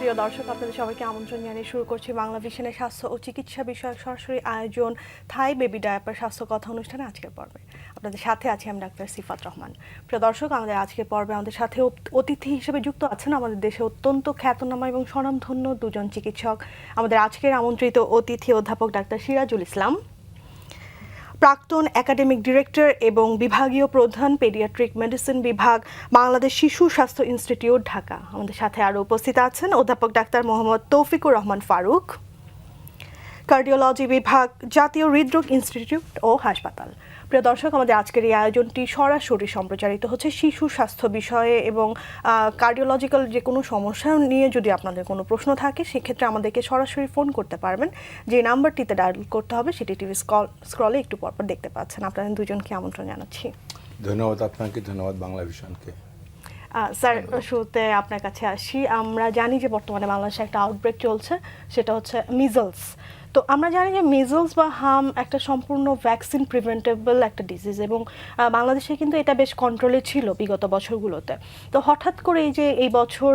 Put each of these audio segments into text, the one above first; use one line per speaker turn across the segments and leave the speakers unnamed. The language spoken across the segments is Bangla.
প্রিয় দর্শক, আপনাদের সবাইকে আমন্ত্রণ জানিয়ে শুরু করছি বাংলা ভিশনের স্বাস্থ্য ও চিকিৎসা বিষয়ক সরাসরি আয়োজন থাই বেবি ডায়াপার স্বাস্থ্য কথা অনুষ্ঠানে আজকের পর্বে আপনাদের সাথে আছি আমি ডাক্তার সিফাত রহমান। প্রিয় দর্শক, আমাদের আজকের পর্বে আমাদের সাথে অতিথি হিসেবে যুক্ত আছেন আমাদের দেশে অত্যন্ত খ্যাতনামা এবং স্বনামধন্য দুজন চিকিৎসক। আমাদের আজকের আমন্ত্রিত অতিথি অধ্যাপক ডাক্তার সিরাজুল ইসলাম, প্রাক্তন একাডেমিক ডিরেক্টর এবং বিভাগীয় প্রধান পেডিয়াট্রিক মেডিসিন বিভাগ, বাংলাদেশ শিশু স্বাস্থ্য ইনস্টিটিউট, ঢাকা। আমাদের সাথে আরও উপস্থিত আছেন অধ্যাপক ডাক্তার মোহাম্মদ তৌফিকুর রহমান ফারুক, কার্ডিওলজি বিভাগ, জাতীয় হৃদরোগ ইনস্টিটিউট ও হাসপাতাল। প্রিয় দর্শক, আমাদের আজকের এই আয়োজনটি সরাসরি সম্প্রচারিত হচ্ছে শিশু স্বাস্থ্য বিষয়ে এবং কার্ডিওলজিক্যাল যে কোনো সমস্যা নিয়ে যদি আপনাদের কোনো প্রশ্ন থাকে সেক্ষেত্রে আমাদেরকে সরাসরি ফোন করতে পারবেন। যে নাম্বারটিতে ডায়াল করতে হবে সেটি টিভি স্ক্রলে একটু পরপর দেখতে পাচ্ছেন। আপনাদের দুজনকে আমন্ত্রণ জানাচ্ছি।
ধন্যবাদ আপনাকে, ধন্যবাদ বাংলা ভিশনকে।
স্যার, শুরুতে আপনার কাছে আসি। আমরা জানি যে বর্তমানে বাংলাদেশে একটা আউটব্রেক চলছে, সেটা হচ্ছে মিজলস। তো আমরা জানি যে মিজলস বা হাম একটা সম্পূর্ণ ভ্যাকসিন প্রিভেন্টেবল একটা ডিজিজ এবং বাংলাদেশে কিন্তু এটা বেশ কন্ট্রোলে ছিল বিগত বছরগুলোতে। তো হঠাৎ করে এই বছর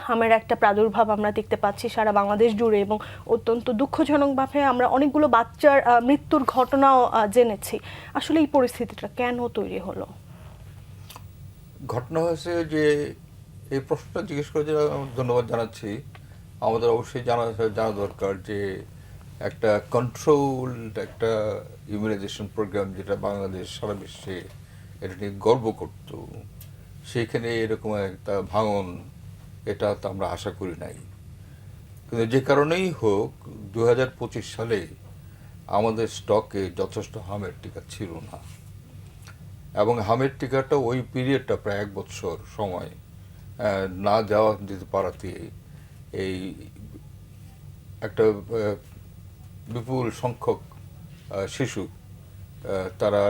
হামের একটা প্রাদুর্ভাব আমরা দেখতে পাচ্ছি সারা বাংলাদেশ জুড়ে এবং অত্যন্ত দুঃখজনকভাবে আমরা অনেকগুলো বাচ্চার মৃত্যুর ঘটনাও জেনেছি। আসলে এই পরিস্থিতিটা কেন তৈরি হলো?
ঘটনা হয়েছে যে এই প্রশ্নটা জিজ্ঞেস করে ধন্যবাদ জানাচ্ছি। আমাদের অবশ্যই জানা দরকার যে একটা কন্ট্রোলড একটা ইমিউনাইজেশন প্রোগ্রাম যেটা বাংলাদেশ সারা বিশ্বে এটা নিয়ে গর্ব করত, সেইখানে এরকম একটা ভাঙন এটা তো আমরা আশা করি নাই। কিন্তু যে কারণেই হোক 2025 সালে আমাদের স্টকে যথেষ্ট হামের টিকা ছিল না এবং হামের টিকাটা ওই পিরিয়ডটা প্রায় 1 বছর সময় না দেওয়া যেতে পারাতে এই একটা বিপুল সংখ্যক শিশু তারা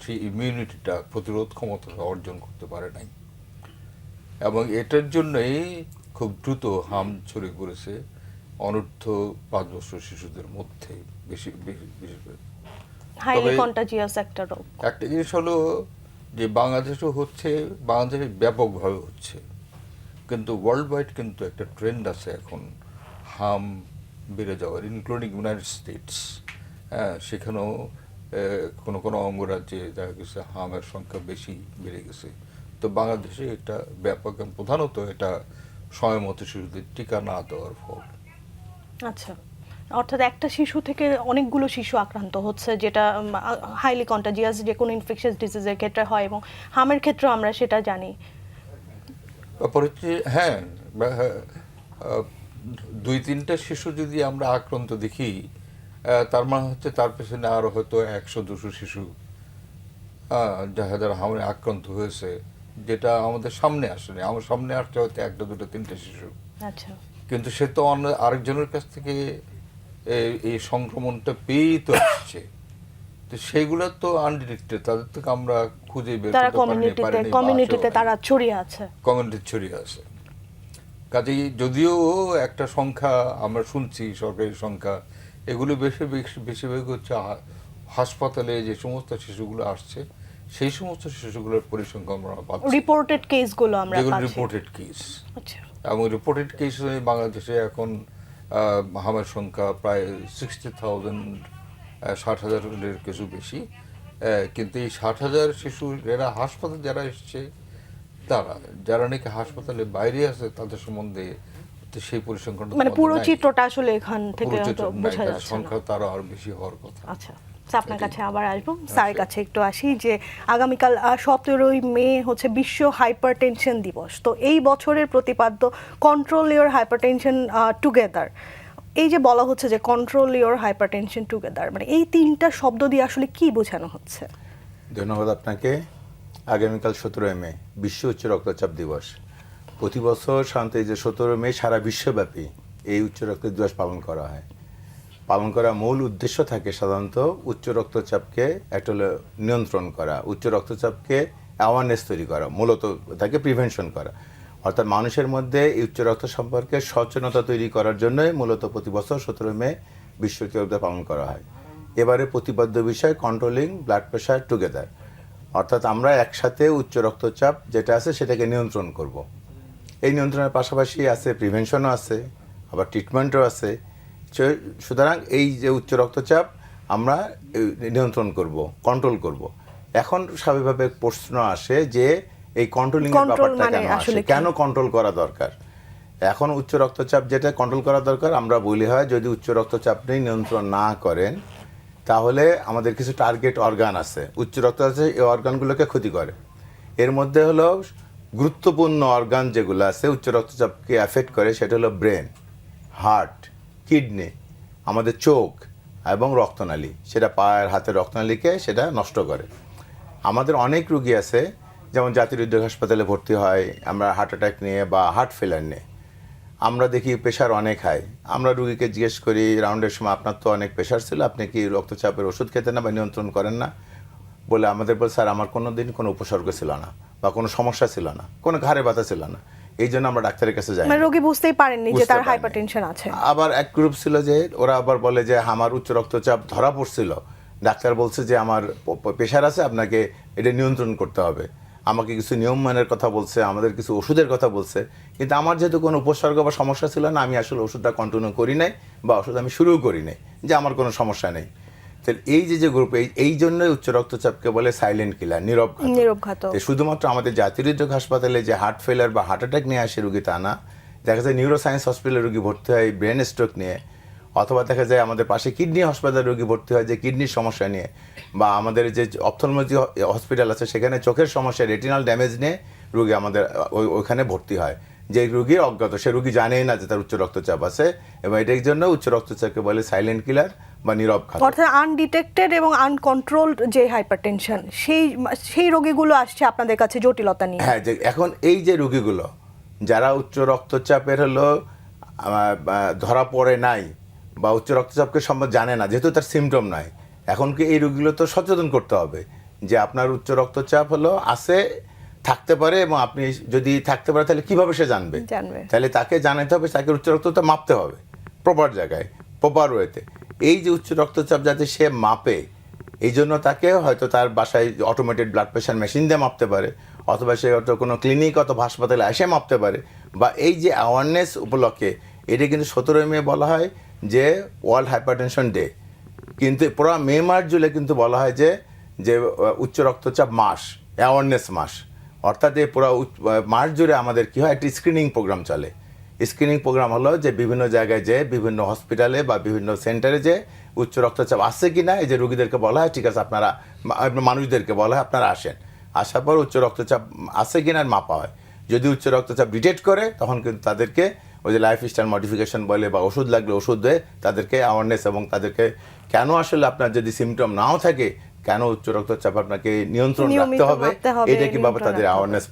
সেই ইমিউনিটিটা প্রতিরোধ ক্ষমতা অর্জন করতে পারে নাই এবং এটার জন্যই খুব দ্রুত হাম ছড়িয়ে পড়েছে অনূর্ধ্ব 5 বছর শিশুদের মধ্যে বিশেষ করে।
হাইলি কন্টাজিয়াস একটা রোগ।
একটা জিনিস হলো যে বাংলাদেশে ব্যাপকভাবে হচ্ছে, কিন্তু ওয়ার্ল্ড ওয়াইড কিন্তু একটা ট্রেন্ড আছে এখন হাম বেড়ে যাওয়ার, ইনক্লুডিং ইউনাইটেড স্টেটস। সেখানেও কোনো কোনো অঙ্গরাজ্যে দেখা গেছে হামের সংখ্যা বেশি বেড়ে গেছে। তো বাংলাদেশে এটা ব্যাপক, প্রধানত এটা সময়মতো শিশুদের টিকা না দেওয়ার ফল।
আচ্ছা, অর্থাৎ একটা শিশু থেকে অনেকগুলো শিশু আক্রান্ত হচ্ছে, যেটা হাইলি কন্টাজিয়াস যে কোনো ইনফেকশাস ডিজিজের ক্ষেত্রে হয় এবং হামের ক্ষেত্রেও আমরা সেটা জানি।
ব্যাপার হচ্ছে হ্যাঁ, 2-3টা শিশু যদি আমরা আক্রান্ত দেখি, তার মানে হচ্ছে তার পেছনে আরো হয়তো 100-200 শিশু যারা হামে আক্রান্ত হয়েছে, যেটা আমাদের সামনে আসেনি। আমার সামনে আসছে হয়তো 1টা 2টা 3টে শিশু।
আচ্ছা,
কিন্তু সে তো আরেকজনের কাছ থেকে এই সংক্রমণটা পেয়েই তো আসছে। তো সেগুলো তো আনডিটেক্টেড, তাদের থেকে আমরা খুঁজে বের করতে পারিনি,
কমিউনিটিতে তারা ছড়িয়ে আছে,
কমিউনিটি ছড়িয়ে আছে। কাজেই যদিও একটা সংখ্যা আমরা শুনছি, সরকারি সংখ্যা, এগুলো বেশিরভাগ হচ্ছে হাসপাতালে যে সমস্ত শিশুগুলো আসছে সেই সমস্ত শিশুগুলোর পরিসংখ্যান আমরা পাচ্ছি,
রিপোর্টেড কেসগুলো আমরা
যেগুলো
পাচ্ছি।
Reported case.
আচ্ছা,
এবং রিপোর্টেড কেস বাংলাদেশে এখন হামের সংখ্যা প্রায় 60,000, 60,000-এর কিছু বেশি। কিন্তু এই 60,000 শিশু যারা হাসপাতালে যারা এসছে, যারা নাকি হাসপাতালে বাইরে আছে তাদের সম্বন্ধে সেই পরিসংখ্যান
মানে পুরো চিত্রটা আসলে এখান থেকে বোঝা যাচ্ছে না।
সংখ্যা তারও আরো বেশি হওয়ার কথা।
আচ্ছা, আপনার কাছে আবার আসবো। স্যারের কাছে একটু আসি যে আগামীকাল 17ই মে হচ্ছে বিশ্ব হাইপারটেনশন দিবস। তো এই বছরের প্রতিপাদ্য কন্ট্রোল ইওর হাইপারটেনশন টুগেদার। এই যে বলা হচ্ছে যে কন্ট্রোল ইওর হাইপারটেনশন টুগেদার, মানে এই 3টা শব্দ দিয়ে আসলে কি বোঝানো হচ্ছে?
ধন্যবাদ আপনাকে। আগামীকাল 17 মে বিশ্ব উচ্চ রক্তচাপ দিবস। প্রতি বছর সাধারণত এই যে 17 মে সারা বিশ্বব্যাপী এই উচ্চ রক্তচাপ দিবস পালন করা হয়। পালন করার মূল উদ্দেশ্য থাকে সাধারণত উচ্চ রক্তচাপকে একটা নিয়ন্ত্রণ করা, উচ্চ রক্তচাপকে অ্যাওয়ারনেস তৈরি করা, মূলত তাকে প্রিভেনশন করা। অর্থাৎ মানুষের মধ্যে এই উচ্চ রক্ত সম্পর্কে সচেতনতা তৈরি করার জন্যই মূলত প্রতি বছর 17 মে বিশ্ব উচ্চ রক্তচাপ পালন করা হয়। এবারে প্রতিপাদ্য বিষয় কন্ট্রোলিং ব্লাড প্রেশার টুগেদার, অর্থাৎ আমরা একসাথে উচ্চ রক্তচাপ যেটা আছে সেটাকে নিয়ন্ত্রণ করব। এই নিয়ন্ত্রণের পাশাপাশি আছে প্রিভেনশনও আছে, আবার ট্রিটমেন্টও আছে। সুতরাং এই যে উচ্চ রক্তচাপ আমরা নিয়ন্ত্রণ করব, কন্ট্রোল করব। এখন স্বাভাবিকভাবে প্রশ্ন আসে যে এই কন্ট্রোলিং এর ব্যাপারটা কেন আসে, কেন কন্ট্রোল করা দরকার? এখন উচ্চ রক্তচাপ যেটা কন্ট্রোল করা দরকার, আমরা বলি হয় যদি উচ্চ রক্তচাপ নিয়ন্ত্রণ না করেন তাহলে আমাদের কিছু টার্গেট অর্গান আছে, উচ্চ রক্তচাপ এই অর্গানগুলোকে ক্ষতি করে। এর মধ্যে হলো গুরুত্বপূর্ণ অর্গান যেগুলো আছে উচ্চ রক্তচাপকে অ্যাফেক্ট করে, সেটা হলো ব্রেন, হার্ট, কিডনি, আমাদের চোখ এবং রক্তনালী। সেটা পায়ের হাতের রক্তনালীকে সেটা নষ্ট করে। আমাদের অনেক রুগী আছে যেমন জাতীয় হৃদরোগ হাসপাতালে ভর্তি হয় আমরা হার্ট অ্যাটাক নিয়ে বা হার্ট ফেলার নিয়ে। আমরা দেখি প্রেশার অনেক হাই, আমরা রুগীকে জিজ্ঞেস করি রাউন্ডের সময় আপনার তো অনেক প্রেশার ছিল, আপনি কি রক্তচাপের ওষুধ খেতেন না বা নিয়ন্ত্রণ করেন না? বলে আমাদের বল স্যার আমার কোনো দিন কোনো উপসর্গ ছিল না বা কোনো সমস্যা ছিল না, কোনো ঘাড়ে ব্যথা ছিল না, এই জন্য আমরা ডাক্তারের কাছে যাই।
রোগী বুঝতেই পারেননি যে তার হাইপারটেনশন আছে। আবার
এক গ্রুপ ছিল যে ওরা আবার বলে যে আমার উচ্চ রক্তচাপ ধরা পড়ছিল, ডাক্তার বলছে যে আমার প্রেশার আছে, আপনাকে এটা নিয়ন্ত্রণ করতে হবে, আমাকে কিছু নিয়ম মানের কথা বলছে, আমাদের কিছু ওষুধের কথা বলছে, কিন্তু আমার যেহেতু কোনো উপসর্গ বা সমস্যা ছিল না, আমি আসলে ওষুধটা কন্টিনিউ করি নাই বা ওষুধ আমি শুরুও করি নাই, যে আমার কোনো সমস্যা নেই। তাহলে এই যে গ্রুপ, এই জন্যই উচ্চ রক্তচাপকে বলে সাইলেন্ট কিলার, নীরব ঘাতক। শুধুমাত্র আমাদের জাতীয় হৃদরোগ হাসপাতালে যে হার্ট ফেলার বা হার্ট অ্যাটাক নিয়ে আসে রুগী তা না, দেখা যায় নিউরোসায়েন্স হসপিটালে রুগী ভর্তি হয় ব্রেন স্ট্রোক নিয়ে, অথবা দেখা যায় আমাদের পাশে কিডনি হাসপাতালে রোগী ভর্তি হয় যে কিডনির সমস্যা নিয়ে, বা আমাদের যে অপথলমোলজি হসপিটাল আছে সেখানে চোখের সমস্যা, রেটিনাল ড্যামেজ নিয়ে রোগী আমাদের ওইখানে ভর্তি হয়। যে রোগী অজ্ঞাত, সে রোগী জানেই না যে তার উচ্চ রক্তচাপ আছে, এবং এটার জন্য উচ্চ রক্তচাপকে বলে সাইলেন্ট কিলার বা নীরব ঘাতক।
অর্থাৎ আনডিটেক্টেড এবং আনকন্ট্রোলড যে হাইপারটেনশন, সেই রোগীগুলো আসছে আপনাদের কাছে জটিলতা নিয়ে।
হ্যাঁ, যে এখন এই যে রোগীগুলো যারা উচ্চ রক্তচাপের হলো ধরা পড়ে নাই বা উচ্চ রক্তচাপকে সম্বন্ধে জানে না, যেহেতু তার সিমটম নাই, এখন কি এই রোগীগুলো তো সচেতন করতে হবে যে আপনার উচ্চ রক্তচাপ হলো আছে, থাকতে পারে, এবং আপনি যদি থাকতে পারে তাহলে কিভাবে সে জানবে? তাহলে তাকে জানাতে হবে, তাকে উচ্চ রক্তচাপ মাপতে হবে প্রপার জায়গায়, প্রপার ওয়েতে। এই যে উচ্চ রক্তচাপ যাতে সে মাপে, এই জন্য তাকে হয়তো তার বাসায় অটোমেটেড ব্লাড প্রেশার মেশিন দিয়ে মাপতে পারে, অথবা সে হয়তো কোনো ক্লিনিক অথবা হাসপাতালে এসে মাপতে পারে, বা এই যে অ্যাওয়ারনেস উপলক্ষে, এটা কিন্তু 17 মে বলা হয় যে ওয়ার্ল্ড হাইপারটেনশন ডে, কিন্তু পুরো মে মাস জুড়ে কিন্তু বলা হয় যে উচ্চ রক্তচাপ মাস, অ্যাওয়ারনেস মাস। অর্থাৎ এই পুরো মাস জুড়ে আমাদের কি হয়, একটা স্ক্রিনিং প্রোগ্রাম চলে। স্ক্রিনিং প্রোগ্রাম হলো যে বিভিন্ন জায়গায় যে বিভিন্ন হসপিটালে বা বিভিন্ন সেন্টারে যে উচ্চ রক্তচাপ আছে কিনা, এই যে রোগীদেরকে বলা হয় ঠিক আছে আপনারা, মানুষদেরকে বলা হয় আপনারা আসেন, আসার পর উচ্চ রক্তচাপ আছে কিনা মাপা হয়। যদি উচ্চ রক্তচাপ ডিটেক্ট করে তখন কিন্তু তাদেরকে ওই যে লাইফস্টাইল মডিফিকেশন বলে বা ওষুধ লাগলে ওষুধ দেয়, তাদেরকে অ্যাওয়ারনেস, এবং তাদেরকে কেন আসলে আপনার যদি সিমটম নাও থাকে কেন উচ্চ রক্তচাপ আপনাকে নিয়ন্ত্রণ রাখতে হবে, এটা কিভাবে তাদের অ্যাওয়ারনেস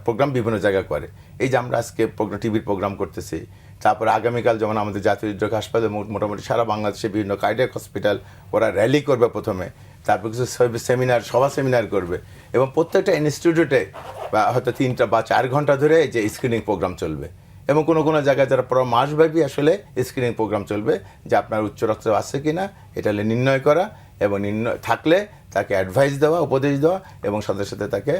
প্রোগ্রাম বিভিন্ন জায়গায় করে। এই যে আমরা আজকে টিভির প্রোগ্রাম করতেছি, তারপরে আগামীকাল যেমন আমাদের জাতীয় হৃদরোগ হাসপাতালে মোটামুটি সারা বাংলাদেশে বিভিন্ন কার্ডিয়াক হসপিটাল ওরা র্যালি করবে প্রথমে, তারপর কিছু সেমিনার, সভা সেমিনার করবে, এবং প্রত্যেকটা ইনস্টিটিউটে বা হয়তো 3 বা 4 ঘন্টা ধরে যে স্ক্রিনিং প্রোগ্রাম চলবে, এবং কোনো কোনো জায়গায় যারা পুরো মাসব্যাপী আসলে স্ক্রিনিং প্রোগ্রাম চলবে যে আপনার উচ্চ রক্তচাপ আছে কিনা এটা নির্ণয় করা, এবং নির্ণয় থাকলে তাকে অ্যাডভাইস দেওয়া, উপদেশ দেওয়া, এবং সাথে সাথে তাকে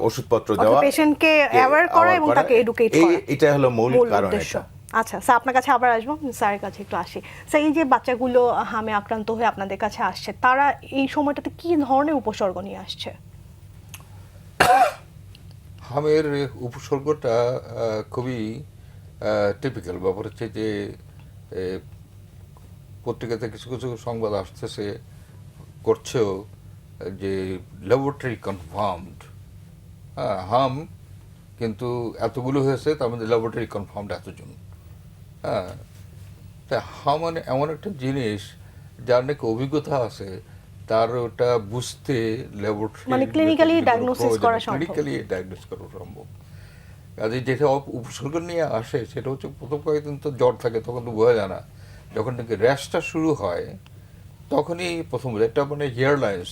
ওষুধপত্র দেওয়া,
পেশেন্টকে অ্যাওয়্যার করা এবং তাকে এডুকেট করা,
এটা হলো মূল কারণ।
আচ্ছা স্যার, আপনার কাছে আবার আসবো, স্যারের কাছে একটু আসি। স্যার, এই যে বাচ্চাগুলো হামে আক্রান্ত হয়ে আপনাদের কাছে আসছে, তারা এই সময়টাতে কি ধরনের উপসর্গ নিয়ে আসছে?
হামের উপসর্গটা খুবই টিপিক্যাল ব্যাপার হচ্ছে যে পত্রিকাতে কিছু কিছু সংবাদ আসতেছে, করছেও যে ল্যাবরেটরি কনফার্মড হাম, কিন্তু এতগুলো হয়েছে তার মধ্যে ল্যাবরেটরি কনফার্মড এতজন। হ্যাঁ, তা হাম মানে এমন একটা জিনিস যার নাকি অভিজ্ঞতা আছে, তার ওটা বুঝতে ল্যাবরেটরি
মানে ক্লিনিক্যালি ডায়াগনোসিস করা
সম্ভব। কাজে যেটা উপসর্গ নিয়ে আসে সেটা হচ্ছে প্রথম কয়েকদিন তো জ্বর থাকে, তখন তো বোঝা যায় না। যখন নাকি র্যাশটা শুরু হয় তখনই প্রথম একটা মানে হেয়ার লাইন্স,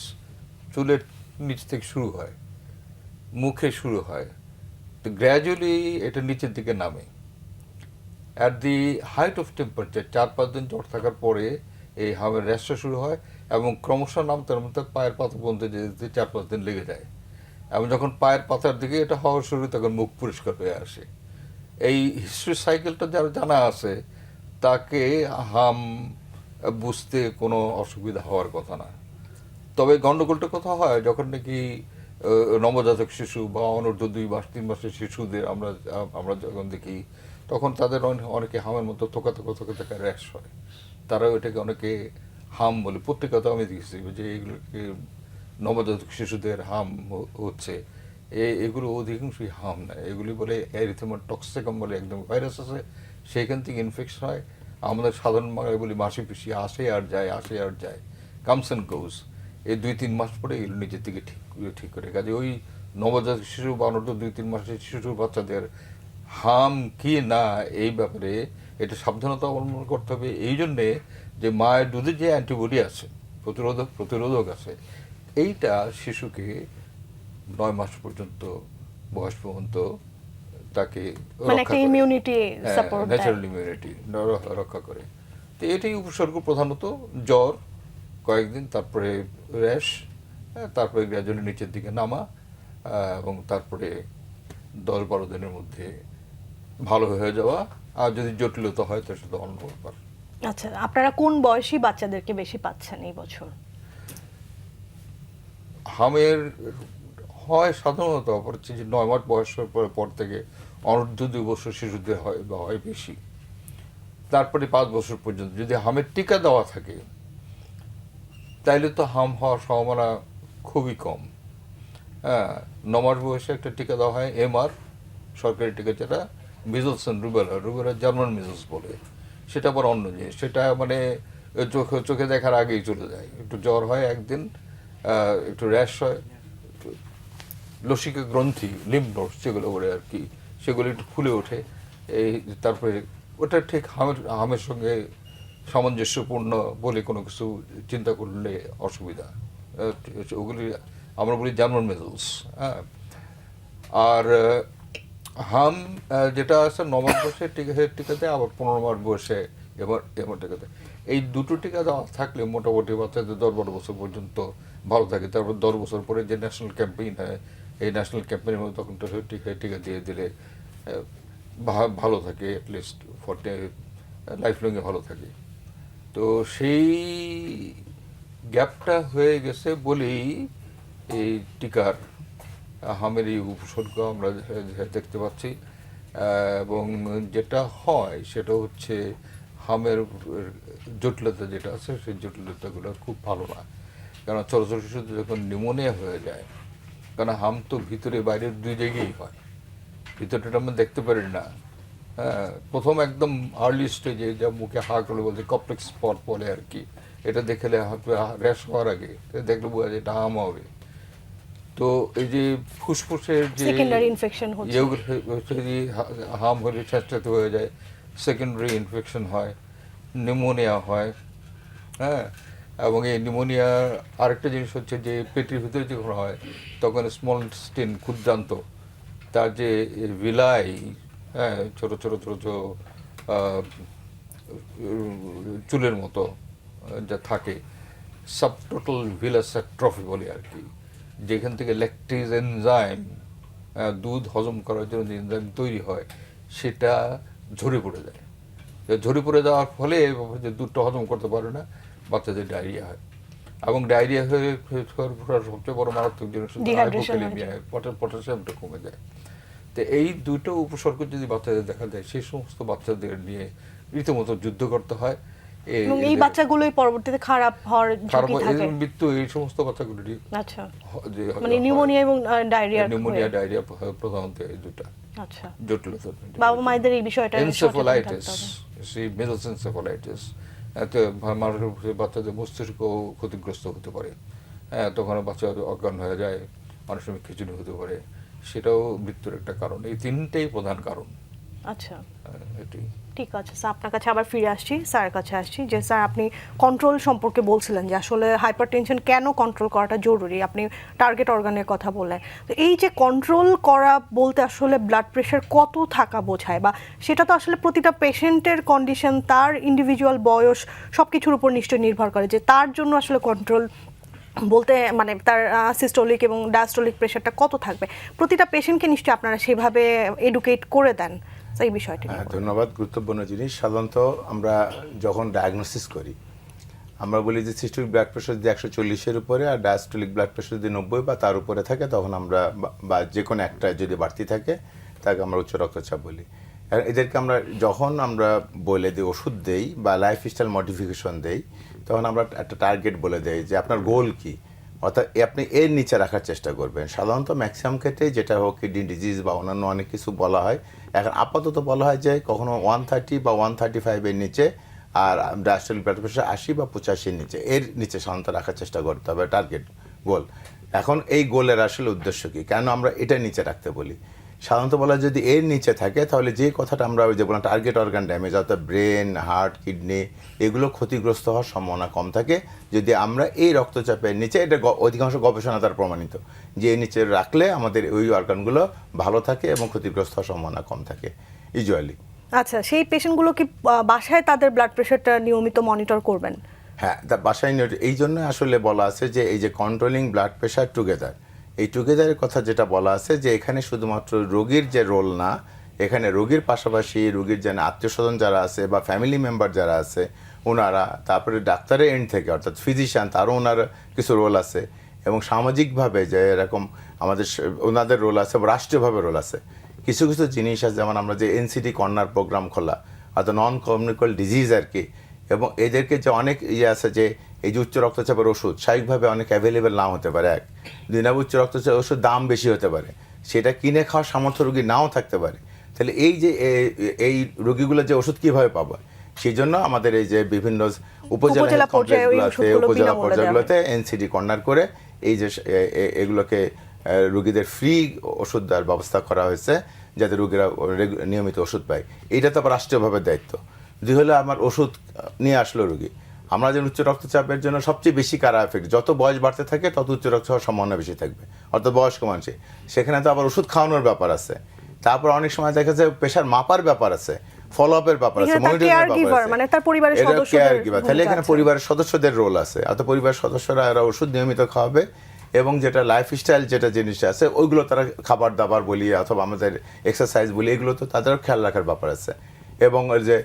চুলের নিচ থেকে শুরু হয়, মুখে শুরু হয়, তো গ্র্যাজুয়ালি এটা নিচের দিকে নামে। At the height of temperature 4-5 দিন জ্বর থাকার পরে এই হামের র্যাশটা শুরু হয়, এবং ক্রমশ নামতে নামতে পায়ের পাতা পর্যন্ত যেতে 4-5 দিন লেগে যায়। এবং যখন পায়ের পাতার দিকে এটা হওয়া শুরু, তখন মুখ পরিষ্কার হয়ে আসে। এই হিস্ট্রি সাইকেলটা যার জানা আছে তাকে হাম বুঝতে কোনো অসুবিধা হওয়ার কথা না। তবে গন্ডগোলটা কোথাও হয় যখন নাকি নবজাতক শিশু বা অনূর্ধ্ব 2 মাস 3 মাসের শিশুদের আমরা আমরা যখন দেখি তখন তাদের অনেকে হামের মতো থোকা থোকা র্যাশ হয়। তারাও এটাকে অনেকে হাম বলে। পত্রিকাতে আমি দেখেছি যে এগুলোকে নবজাতক শিশুদের হাম হচ্ছে, এগুলো অধিকাংশই হাম না, এগুলি বলে এরিথেমা টক্সিকাম বলে একদম ভাইরাস আছে, সেইখান থেকে ইনফেকশন হয়। আমাদের সাধারণ বাংলায় বলি মাসি পিসি, আসে আর যায়, কামস অ্যান্ড গোজ। এই 2-3 মাস পরে এগুলো নিজের থেকে ঠিক করে। কাজে ওই নবজাতক শিশু বা অনূর্ধ্ব 2-3 মাসের শিশুর বাচ্চাদের হাম কি না এই ব্যাপারে এটা সাবধানতা অবলম্বন করতে হবে। এই জন্যে যে মায়ের দুধে যে অ্যান্টিবডি আছে, প্রতিরোধক আছে, এইটা শিশুকে 9 মাস পর্যন্ত বয়স পর্যন্ত তাকে
মানে একটা ইমিউনিটি সাপোর্ট দেয়,
ন্যাচারাল ইমিউনিটি রক্ষা করে। তো এটাই উপসর্গ, প্রধানত জ্বর কয়েকদিন, তারপরে র্যাশ, তারপরে গ্র্যাজুয়ালি নিচের দিকে নামা, এবং তারপরে 10-12 দিনের মধ্যে ভালো হয়ে যাওয়া। আর যদি জটিলতা হয় তার সাথে অন্য ব্যাপার।
আচ্ছা, আপনারা কোন বয়সী বাচ্চাদেরকে বেশি পাচ্ছেন এই বছর?
হামের হয় সাধারণত হচ্ছে যে 9 মাস বয়সের পর থেকে অনূর্ধ্ব 2 বছর শিশুদের হয় বা হয় বেশি। তারপরে 5 বছর পর্যন্ত যদি হামের টিকা দেওয়া থাকে তাইলে তো হাম হওয়ার সম্ভাবনা খুবই কম। হ্যাঁ, 9 মাস বয়সে একটা টিকা দেওয়া হয় MR, সরকারি টিকা, যেটা measles and rubella German measles বলে। সেটা আবার অন্য জিনিস, সেটা মানে চোখে দেখার আগেই চলে যায়। একটু জ্বর হয় একদিন, একটু র্যাশ হয়, লসিকা গ্রন্থি লিম্ফ নোডস যেগুলো বলে আর কি, সেগুলো একটু ফুলে ওঠে। এই তারপরে ওটা ঠিক হামের সঙ্গে সামঞ্জস্যপূর্ণ বলে কোনো কিছু চিন্তা করলে অসুবিধা। ওগুলি আমরা বলি জার্মান মেজলস। হ্যাঁ, আর হাম যেটা আছে 9 মাস বয়সে টিকাতে, আবার 15 মাস বয়সে এবার টিকাতে। এই দুটো টিকা দেওয়া থাকলে মোটামুটি বাচ্চাদের 10-12 বছর পর্যন্ত ভালো থাকে। তারপর 10 বছর পরে যে ন্যাশনাল ক্যাম্পেইন হয়, এই ন্যাশনাল ক্যাম্পেইনের মধ্যে তখন টিকা দিয়ে দিলে ভালো থাকে, অ্যাটলিস্ট লাইফ লংয়ে ভালো থাকে। তো সেই গ্যাপটা হয়ে গেছে বলেই এই টিকার হামের এই উপসর্গ আমরা দেখতে পাচ্ছি। এবং যেটা হয় সেটা হচ্ছে হামের জটিলতা যেটা আছে, সেই জটিলতাগুলো খুব ভালো না। কারণ ছোটো ছোটো শিশুদের যখন নিউমোনিয়া হয়ে যায়, কারণ হাম তো ভিতরে বাইরের 2 জায়গায় হয়, ভিতরটা আমরা দেখতে পারি না। হ্যাঁ, প্রথম একদম আর্লি স্টেজে যা মুখে হা করে বলতে কমপ্লেক্স স্পট বলে আর কি, এটা দেখলে র্যাশ হওয়ার আগে দেখলে বোঝা যায় এটা হাম হবে। তো এই যে ফুসফুসের যে
সেকেন্ডারি ইনফেকশন হচ্ছে,
হাম হলে স্যাঁতস্যাঁতে হয়ে যায়, সেকেন্ডারি ইনফেকশন হয়, নিউমোনিয়া হয়। হ্যাঁ, এবং এই নিউমোনিয়া আরেকটা জিনিস হচ্ছে যে পেটের ভিতরে যখন হয় তখন স্মল স্টিন, ক্ষুদ্রান্ত, তার যে ভিলাই, হ্যাঁ, ছোট ছোট ছোট ছোট চুলের মতো যা থাকে, সাবটোটাল ভিলাস অ্যাট্রফি বলে আর কি, যেখান থেকে ল্যাকটেজ এনজাইম, দুধ হজম করার জন্য যে এনজাইম তৈরি হয়, সেটা ঝরে পড়ে যায়। ঝরে পড়ে যাওয়ার ফলে যে দুধটা হজম করতে পারে না, বাচ্চাদের ডায়রিয়া হয়। এবং ডায়রিয়া হয়ে সবচেয়ে বড় মারাত্মক জিনিস হাইপোক্যালেমিয়া, পটাশিয়ামটা কমে যায়। তো এই দুটো উপসর্গ যদি বাচ্চাদের দেখা যায়, সেই সমস্ত বাচ্চাদের নিয়ে রীতিমতো যুদ্ধ করতে হয়।
এবং এই বাচ্চাগুলোই পরবর্তীতে খারাপ হওয়ার ঝুঁকি থাকে,
মৃত্যু এই সমস্ত বাচ্চাগুলোরই।
আচ্ছা, মানে নিউমোনিয়া এবং ডায়রিয়া,
ডায়রিয়া প্রধানত এই দুটো
আচ্ছা
জটিলতা।
বাবা মায়েদের এই বিষয়টা
এনসেফালাইটিস, সেই মিডলস এনসেফালাইটিস, এতে মানুষের বাচ্চাদের মস্তিষ্ক ক্ষতিগ্রস্ত হতে পারে। হ্যাঁ, তখন বাচ্চা অজ্ঞান হয়ে যায়, অনেক সময় খিচুড়ি হতে পারে, সেটাও মৃত্যুর একটা কারণ। এই 3টেই প্রধান কারণ।
আচ্ছা,
এটি
ঠিক আছে স্যার, আপনার কাছে আবার ফিরে আসছি, স্যারের কাছে আসছি। যে স্যার, আপনি কন্ট্রোল সম্পর্কে বলছিলেন যে আসলে হাইপারটেনশন কেন কন্ট্রোল করাটা জরুরি, আপনি টার্গেট অর্গানের কথা বললেন। তো এই যে কন্ট্রোল করা বলতে আসলে ব্লাড প্রেশার কত থাকা বোঝায়, বা সেটা তো আসলে প্রতিটা পেশেন্টের কন্ডিশন, তার ইন্ডিভিজুয়াল বয়স, সব কিছুর উপর নিশ্চয়ই নির্ভর করে যে তার জন্য আসলে কন্ট্রোল বলতে মানে তার সিস্টোলিক এবং ডায়াস্টোলিক প্রেশারটা কত থাকবে। প্রতিটা পেশেন্টকে নিশ্চয়ই আপনারা সেভাবে এডুকেট করে দেন। এই বিষয়টি নিয়ে
হ্যাঁ,
বলুন।
ধন্যবাদ। গুরুত্বপূর্ণ জিনিস। সাধারণত আমরা যখন ডায়াগনোসিস করি আমরা বলি যে সিস্টোলিক ব্লাড প্রেশার যদি 140-এর উপরে আর ডায়াস্টোলিক ব্লাড প্রেশার যদি 90 বা তার উপরে থাকে তখন আমরা বা যে কোনো একটা যদি বাড়তি থাকে তাকে আমরা উচ্চ রক্তচাপ বলি। আর এদেরকে আমরা যখন আমরা বলে দিই ওষুধ দেই বা লাইফস্টাইল মডিফিকেশন দেই তখন আমরা একটা টার্গেট বলে দেই যে আপনার গোল কি, অর্থাৎ আপনি এর নিচে রাখার চেষ্টা করবেন। সাধারণত ম্যাক্সিমাম ক্ষেত্রে যেটা হোক কিডনি ডিজিজ বা অন্যান্য অনেক কিছু বলা হয়, এখন আপাতত বলা হয় যে কখনো 130 বা 135-এর নিচে আর ডায়াস্টোলিক ব্লাড প্রেশার 80 বা 85-এর নিচে, এর নিচে সাধারণত রাখার চেষ্টা করতে হবে টার্গেট গোল। এখন এই গোলের আসলে উদ্দেশ্য কী, কেন আমরা এটা নিচে রাখতে বলি? সাধারণত বলা যদি এর নিচে থাকে তাহলে যে কথাটা আমরা ওই যে বললাম টার্গেট অর্গান ড্যামেজ অর্থাৎ ব্রেন, হার্ট, কিডনি এগুলো ক্ষতিগ্রস্ত হওয়ার সম্ভাবনা কম থাকে যদি আমরা এই রক্তচাপের নিচে, এটা অধিকাংশ গবেষণা দ্বারা প্রমাণিত যে এর নিচে রাখলে আমাদের ওই অর্গানগুলো ভালো থাকে এবং ক্ষতিগ্রস্ত হওয়ার সম্ভাবনা কম থাকে ইউজুয়ালি।
আচ্ছা, সেই পেশেন্টগুলো কি বাসায় তাদের ব্লাড প্রেশারটা নিয়মিত মনিটর করবেন?
হ্যাঁ, তা বাসায় এই জন্য আসলে বলা আছে যে এই যে কন্ট্রোলিং ব্লাড প্রেশার টুগেদার, এই টুগেদারের কথা যেটা বলা আছে যে এখানে শুধুমাত্র রোগীর যে রোল না, এখানে রোগীর পাশাপাশি রোগীর যেন আত্মীয় স্বজন যারা আছে বা ফ্যামিলি মেম্বার যারা আছে ওনারা, তারপরে ডাক্তারের এন্ড থেকে অর্থাৎ ফিজিশিয়ান তারও ওনার কিছু রোল আছে, এবং সামাজিকভাবে যে এরকম আমাদের ওনাদের রোল আছে, রাষ্ট্রীয়ভাবে রোল আছে। কিছু কিছু জিনিস আছে যেমন আমরা যে এনসিডি কর্নার প্রোগ্রাম খোলা অর্থাৎ নন কমিউনিকেবল ডিজিজ আর কি, এবং এদেরকে যে অনেক আছে যে এই যে উচ্চ রক্তচাপের ওষুধ স্বাভাবিকভাবে অনেক অ্যাভেলেবেল নাও হতে পারে, এক দুই নম্বর উচ্চ রক্তচাপের ওষুধ দাম বেশি হতে পারে, সেটা কিনে খাওয়ার সামর্থ্য রোগী নাও থাকতে পারে। তাহলে এই যে এই রোগীগুলো যে ওষুধ কীভাবে পাবে, সেই জন্য আমাদের এই যে বিভিন্ন উপজেলা কমপ্লেক্সগুলোতে উপজেলা পর্যায়গুলোতে এনসিডি কর্নার করে এই যে এগুলোকে রোগীদের ফ্রি ওষুধ দেওয়ার ব্যবস্থা করা হয়েছে যাতে রোগীরা নিয়মিত ওষুধ পায়। এইটা তো আবার রাষ্ট্রীয়ভাবে দায়িত্ব। দুই হলো আমার ওষুধ নিয়ে আসলো রোগী, আমরা যে উচ্চ রক্তচাপের জন্য সবচেয়ে বেশি কারা এফেক্ট, যত বয়স বাড়তে থাকে তত উচ্চ রক্তচাপের সম্ভাবনা বেশি থাকবে, অর্থাৎ বয়স্ক মানুষে। সেখানে তো আবার ওষুধ খাওয়ানোর ব্যাপার আছে, তারপর অনেক সময় দেখা যায় প্রেশার মাপার ব্যাপার আছে, ফলো আপের ব্যাপার আছে, মনিটরিংয়ের ব্যাপার আছে,
মানে তার পরিবারের সদস্যদের
কেয়ার গিভার। তাহলে এখানে পরিবারের সদস্যদের রোল আছে, অর্থাৎ পরিবারের সদস্যরা এরা ওষুধ নিয়মিত খাওয়াবে, এবং যেটা লাইফস্টাইল যেটা জিনিস আছে ওইগুলো তারা খাবার দাবার বলি অথবা আমাদের এক্সারসাইজ বলি এগুলো তো তাদেরও খেয়াল রাখার ব্যাপার আছে। এবং ওই যে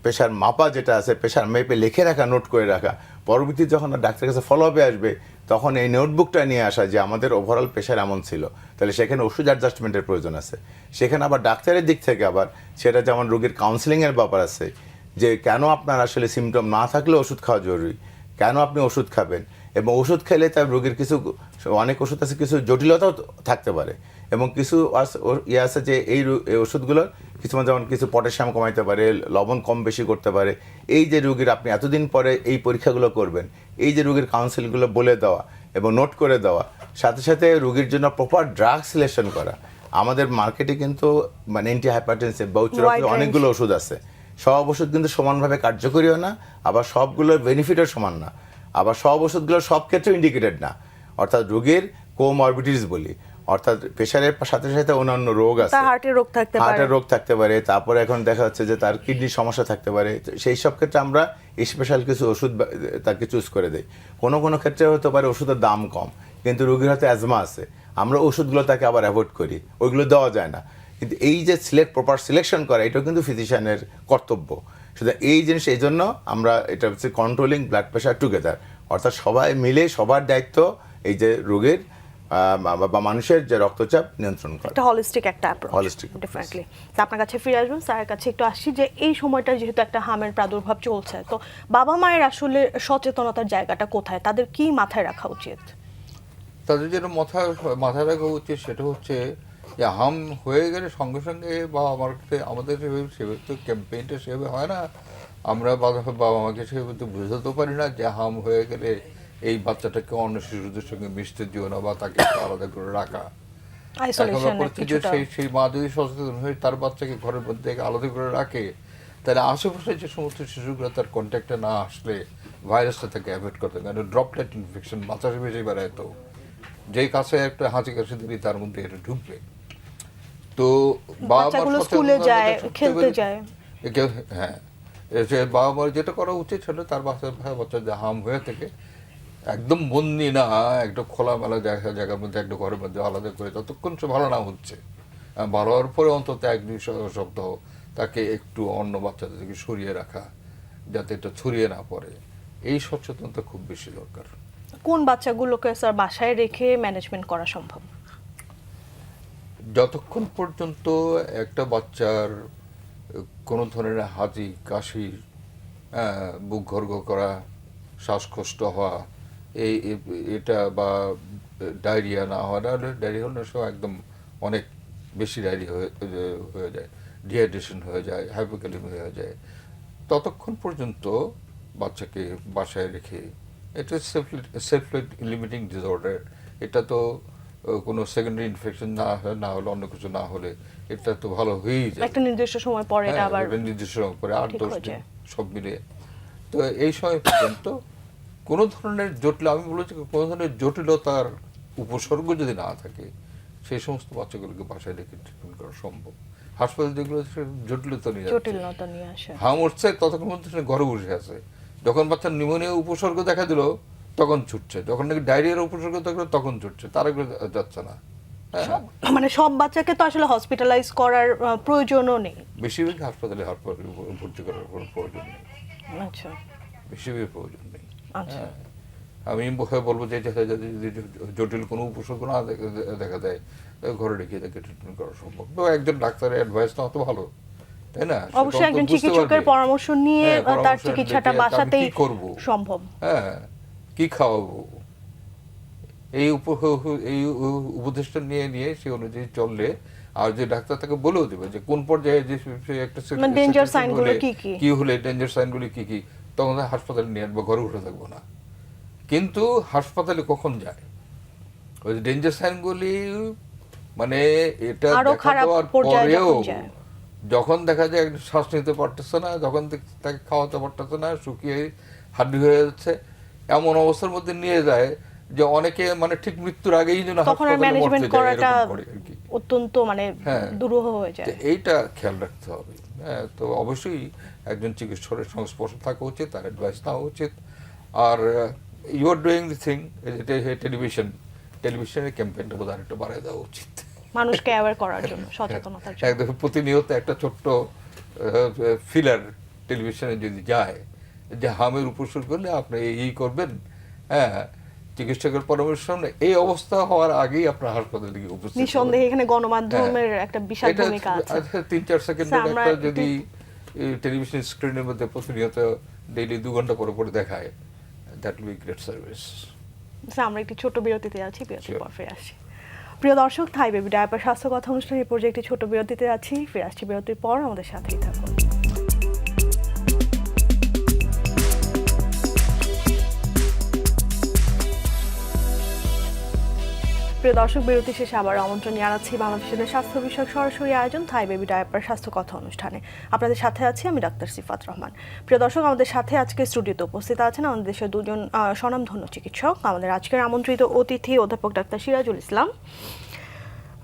প্রেশার মাপা যেটা আছে, প্রেশার মেপে লিখে রাখা, নোট করে রাখা, পরবর্তী যখন ডাক্তারের কাছে ফলো আপে আসবে তখন এই নোটবুকটা নিয়ে আসা যে আমাদের ওভারঅল প্রেশার এমন ছিল, তাহলে সেখানে ওষুধ অ্যাডজাস্টমেন্টের প্রয়োজন আছে। সেখানে আবার ডাক্তারের দিক থেকে আবার সেটা যেমন রোগীর কাউন্সিলিংয়ের ব্যাপার আছে যে কেন আপনার আসলে সিমটম না থাকলে ওষুধ খাওয়া জরুরি, কেন আপনি ওষুধ খাবেন, এবং ওষুধ খেলে তার রোগীর কিছু অনেক ওষুধ আছে কিছু জটিলতাও থাকতে পারে, এবং কিছু ইয়ে আছে যে এই ওষুধগুলোর কিছু যেমন কিছু পটাশিয়াম কমাইতে পারে, লবণ কম বেশি করতে পারে। এই যে রোগীর আপনি এতদিন পরে এই পরীক্ষাগুলো করবেন, এই যে রোগীর কাউন্সিলগুলো বলে দেওয়া এবং নোট করে দেওয়া, সাথে সাথে রোগীর জন্য প্রপার ড্রাগ সিলেকশন করা। আমাদের মার্কেটে কিন্তু মানে অ্যান্টি হাইপারটেনসিভ বা উচ্চ রক্তচাপের অনেকগুলো ওষুধ আছে, সব ওষুধ কিন্তু সমানভাবে কার্যকরীও না, আবার সবগুলোর বেনিফিটও সমান না, আবার সব ওষুধগুলো সব ক্ষেত্রে ইন্ডিকেটেড না। অর্থাৎ রোগীর কোমরবিডিটিস বলি, অর্থাৎ প্রেশারের সাথে সাথে অন্যান্য রোগ আছে,
হার্টের রোগ থাকতে পারে,
তারপরে এখন দেখা যাচ্ছে যে তার কিডনির সমস্যা থাকতে পারে। সেই সব ক্ষেত্রে আমরা স্পেশাল কিছু ওষুধ তাকে চুজ করে দিই। কোনো কোনো ক্ষেত্রে হতে পারে ওষুধের দাম কম কিন্তু রোগীর হয়তো অ্যাজমা আছে, আমরা ওষুধগুলো তাকে আবার অ্যাভয়েড করি, ওইগুলো দেওয়া যায় না। কিন্তু এই যে প্রপার সিলেকশন করা এটাও কিন্তু ফিজিশিয়ানের কর্তব্য। শুধু এই জিনিস, এই জন্য আমরা এটা হচ্ছে কন্ট্রোলিং ব্লাড প্রেশার টুগেদার, অর্থাৎ সবাই মিলে সবার দায়িত্ব এই যে রোগীর বা মানুষের যে রক্তচাপ নিয়ন্ত্রণ করা।
এটা হলিস্টিক একটা অ্যাপ্রোচ, ডেফিনেটলি। আপনার কাছে ফিরে আসবেন, স্যারের কাছে একটু আসছি যে এই সময়টা যেহেতু একটা হামের প্রাদুর্ভাব চলছে, তো বাবা মায়ের আসলে সচেতনতার জায়গাটা কোথায়, তাদের কি মাথায় রাখা উচিত?
তাদের যেটা মাথায় রাখা উচিত সেটা হচ্ছে যে হাম হয়ে গেলে সঙ্গে সঙ্গে বাবা মাকে আমাদের সেভাবে তো ক্যাম্পেইনটা সেভাবে হয় না, আমরা বাবা মাকে সেভাবে তো বুঝাতেও পারি না যে হাম হয়ে গেলে এই বাচ্চাটাকে অন্য শিশুদের সঙ্গে মিশতে দিও না বা তাকে আলাদা করে রাখা। সেই মা যদি সচেতন হয়ে তার বাচ্চাকে ঘরের মধ্যে আলাদা করে রাখে, তাহলে আশেপাশে যে সমস্ত শিশুগুলো তার কন্ট্যাক্টে না আসলে ভাইরাসটা তাকে অ্যাভয়েড করতে, কারণ ড্রপলেট ইনফেকশন বাতাসে বেশি বেড়ায়, তো যেই কাছে একটা হাঁচি কাশি দিবি তার মধ্যে এটা ঢুকবে। তো বাবা মার
স্কুলে যায়, খেলতে যায়,
হ্যাঁ, বাবা মার যেটা করা উচিত সেটা তার বাচ্চা যে হাম হয়ে থেকে একদম বন্দি না, একটা খোলামেলা জায়গার মধ্যে একটা ঘরের মধ্যে আলাদা করে, ততক্ষণ সে ভালো না হচ্ছে ভালো হওয়ার পরে অন্তত 1-2 সপ্তাহ তাকে একটু অন্য বাচ্চাদের থেকে সরিয়ে রাখা, যাতে এটা ছড়িয়ে না পড়ে, এই সচেতনতা খুব বেশি দরকার।
কোন বাচ্চাগুলোকে স্যার বাসায় রেখে ম্যানেজমেন্ট করা সম্ভব?
যতক্ষণ পর্যন্ত একটা বাচ্চার কোনো ধরনের হাঁচি, কাশি, বুক ঘর্ঘ করা, শ্বাসকষ্ট হওয়া, এটা বা ডায়রিয়া না হওয়া, ডায়রিয়া হলে সব একদম অনেক বেশি ডায়রিয়া হয়ে যায়, ডিহাইড্রেশন হয়ে যায়, হাইপোক্যালেমিয়া হয়ে যায়, ততক্ষণ পর্যন্ত বাচ্চাকে বাসায় রেখে, এটা সেলফ লিমিটিং ডিসঅর্ডার, এটা তো কোনো সেকেন্ডারি ইনফেকশন না হলে, অন্য কিছু না হলে এটা তো ভালো হয়েই যায়।
একটা নির্দিষ্ট সময় পরে এটা আবার
নির্দিষ্ট সময় পরে 8-10
হয়ে
দিন
যায়।
সব মিলিয়ে। তো এই সময় পর্যন্ত কোনো ধরনের জটিল, আমি বলেছি কোনো ধরনের জটিলতার উপসর্গ যদি না থাকে, সেই সমস্ত বাচ্চাগুলোকে বাসায় রেখে ট্রিটমেন্ট করা সম্ভব। হাসপাতাল যেগুলো জটিলতা নিয়ে
জটিলতা নিয়ে আসে।
হাম উঠছে, ততক্ষণ মধ্যে সে ঘরে বসে আছে। যখন বাচ্চার নিউমোনিয়া উপসর্গ দেখা দিল তখন ছুটছে, যখন নাকি ডায়রিয়ার উপসর্গ থাকলো তখন ছুটছে, তার আগে যাচ্ছে না।
মানে সব বাচ্চাকে তো আসলে হসপিটালাইজ করার প্রয়োজনও নেই।
বেশিরভাগ হাসপাতালে ভর্তি করার কোনো প্রয়োজন নেই,
আচ্ছা
বেশিরভাগ প্রয়োজন নেই।
আচ্ছা।
আমি বলবো যে যদি জটিল কোনো উপসর্গ না দেখা দেয়, ঘরে রেখে তাকে ট্রিটমেন্ট করা সম্ভব। তো একজন ডাক্তারের অ্যাডভাইস নেওয়া তো ভালো, তাই না?
অবশ্যই একজন চিকিৎসকের পরামর্শ নিয়ে তার চিকিৎসাটা বাসাতেই
করব
সম্ভব।
হ্যাঁ, কি খাওয়াবো, এই উপদেশটা নিয়ে সে অনুযায়ী চললে, আর যে ডাক্তার তাকে বলেও দেবে যে কোন পর্যায়ে যে একটা
ডেঞ্জার সাইনগুলো কি
হলে ডেঞ্জার সাইনগুলো কি, তখন হাসপাতালে নিয়ে আসবো, ঘরে উঠে থাকবো না। কিন্তু হাসপাতালে কখন যায় ওই ডেঞ্জার সাইনগুলি, মানে এটা দেখা দেওয়ার পরেও, যখন দেখা যায় শ্বাস নিতে পারতেছে না, যখন তাকে খাওয়াতে পারতেছে না, শুকিয়ে হাড্ডি হয়ে যাচ্ছে, এমন অবস্থার মধ্যে নিয়ে যায় যে অনেকে মানে ঠিক মৃত্যুর আগেই যেন হাসপাতালে মরতে যায়, এরকম করে আর কি।
অত্যন্ত মানে দুরূহ হয়ে যায়।
এইটা খেয়াল রাখতে হবে। হ্যাঁ, তো অবশ্যই একজন চিকিৎসকের সংস্পর্শে থাকা উচিত, তার অ্যাডভাইস নেওয়া উচিত। আর you are doing the thing, টেলিভিশনের ক্যাম্পেইনটা বোধহয় আরেকটু বাড়ায় দেওয়া উচিত,
মানুষকে অ্যাওয়্যার করার জন্য, সচেতনতার জন্য।
একদম প্রতিনিয়ত একটা ছোট্ট ফিলার টেলিভিশনে যদি যায় যে হামের উপসর্গ করলে আপনি এই করবেন, হ্যাঁ, চিকিৎসকের পরামর্শ নেই, এই অবস্থা হওয়ার আগেই আপনার হাসপাতালে গিয়ে উপস্থিত।
নিঃসন্দেহে এখানে গণমাধ্যমের একটা বিশাল ভূমিকা আছে।
3-4 সেকেন্ডের একটা যদি টেলিভিশন স্ক্রিনের মধ্যে প্রতিনিয়ত ডেইলি 2 ঘন্টা পরে পরে দেখায়, that will be great service.
আমরা একটি ছোট বিরতিতে আছি, বিরতির পর ফিরে আসি। প্রিয় দর্শক, থাই বেবি ডায়াপার স্বাস্থ্য কথা অনুষ্ঠানের পর্যায়ে একটি ছোট বিরতিতে আছি, ফিরে আসছি বিরতির পর, আমাদের সাথেই থাকুন। প্রিয় দর্শক, বিরতি শেষে আবার আমন্ত্রণ জানাচ্ছি বাংলাদেশের স্বাস্থ্য বিষয়ক সরাসরি আয়োজন থাই বেবি ডায়াপার স্বাস্থ্য কথা অনুষ্ঠানে। আপনাদের সাথে আছি আমি ডাক্তার সিফাত রহমান। প্রিয় দর্শক, আমাদের সাথে আজকে স্টুডিওতে উপস্থিত আছেন আমাদের দেশের দুজন স্বনামধন্য চিকিৎসক। আমাদের আজকের আমন্ত্রিত অতিথি অধ্যাপক doctor Sirajul Islam,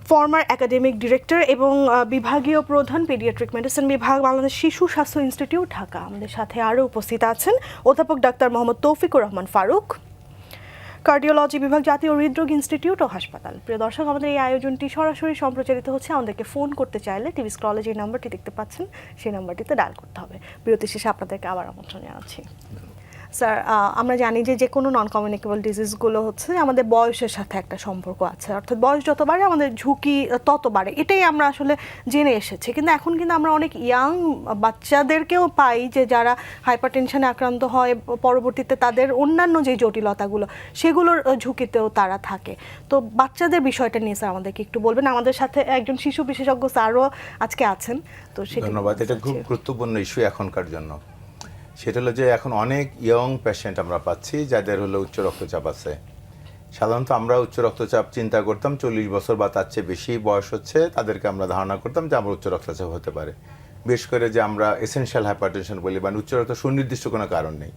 former academic director এবং বিভাগীয় প্রধান পেডিয়াট্রিক মেডিসিন বিভাগ, বাংলাদেশ শিশু স্বাস্থ্য ইনস্টিটিউট, ঢাকা। আমাদের সাথে আরও উপস্থিত আছেন অধ্যাপক ডাক্তার মোহাম্মদ তৌফিকুর রহমান ফারুক, কার্ডিওলজি বিভাগ, জাতীয় হৃদরোগ ইনস্টিটিউট ও হাসপাতাল। প্রিয় দর্শক, আমাদের এই আয়োজনটি সরাসরি সম্প্রচারিত হচ্ছে। আমাদেরকে ফোন করতে চাইলে টিভি স্ক্রলে যে নাম্বারটি দেখতে পাচ্ছেন সেই নাম্বারটিতে ডায়াল করতে হবে। বিরতি শেষে আপনাদেরকে আবার আমন্ত্রণ জানাচ্ছি। স্যার, আমরা জানি যে কোনো নন কমিউনিকেবল ডিজিজগুলো হচ্ছে আমাদের বয়সের সাথে একটা সম্পর্ক আছে, অর্থাৎ বয়স যত বাড়ে আমাদের ঝুঁকি তত বাড়ে, এটাই আমরা আসলে জেনে এসেছি। কিন্তু এখন কিন্তু আমরা অনেক ইয়াং বাচ্চাদেরকেও পাই যে যারা হাইপারটেনশনে আক্রান্ত হয়, পরবর্তীতে তাদের অন্যান্য যে জটিলতাগুলো সেগুলোর ঝুঁকিতেও তারা থাকে। তো বাচ্চাদের বিষয়টা নিয়ে স্যার আমাদেরকে একটু বলবেন। আমাদের সাথে একজন শিশু বিশেষজ্ঞ স্যারও আজকে আছেন। তো
ধন্যবাদ। এটা খুব গুরুত্বপূর্ণ ইস্যু এখনকার জন্য। সেটা হলো যে এখন অনেক ইয়ং পেশেন্ট আমরা পাচ্ছি যাদের হলো উচ্চ রক্তচাপ আছে। সাধারণত আমরা উচ্চ রক্তচাপ চিন্তা করতাম 40 বছর বা তার চেয়ে বেশি বয়স হচ্ছে তাদেরকে আমরা ধারণা করতাম যে আমার উচ্চ রক্তচাপ হতে পারে। বিশেষ করে যে আমরা এসেনশিয়াল হাইপারটেনশন বলি, মানে উচ্চ রক্ত সুনির্দিষ্ট কোনো কারণ নেই।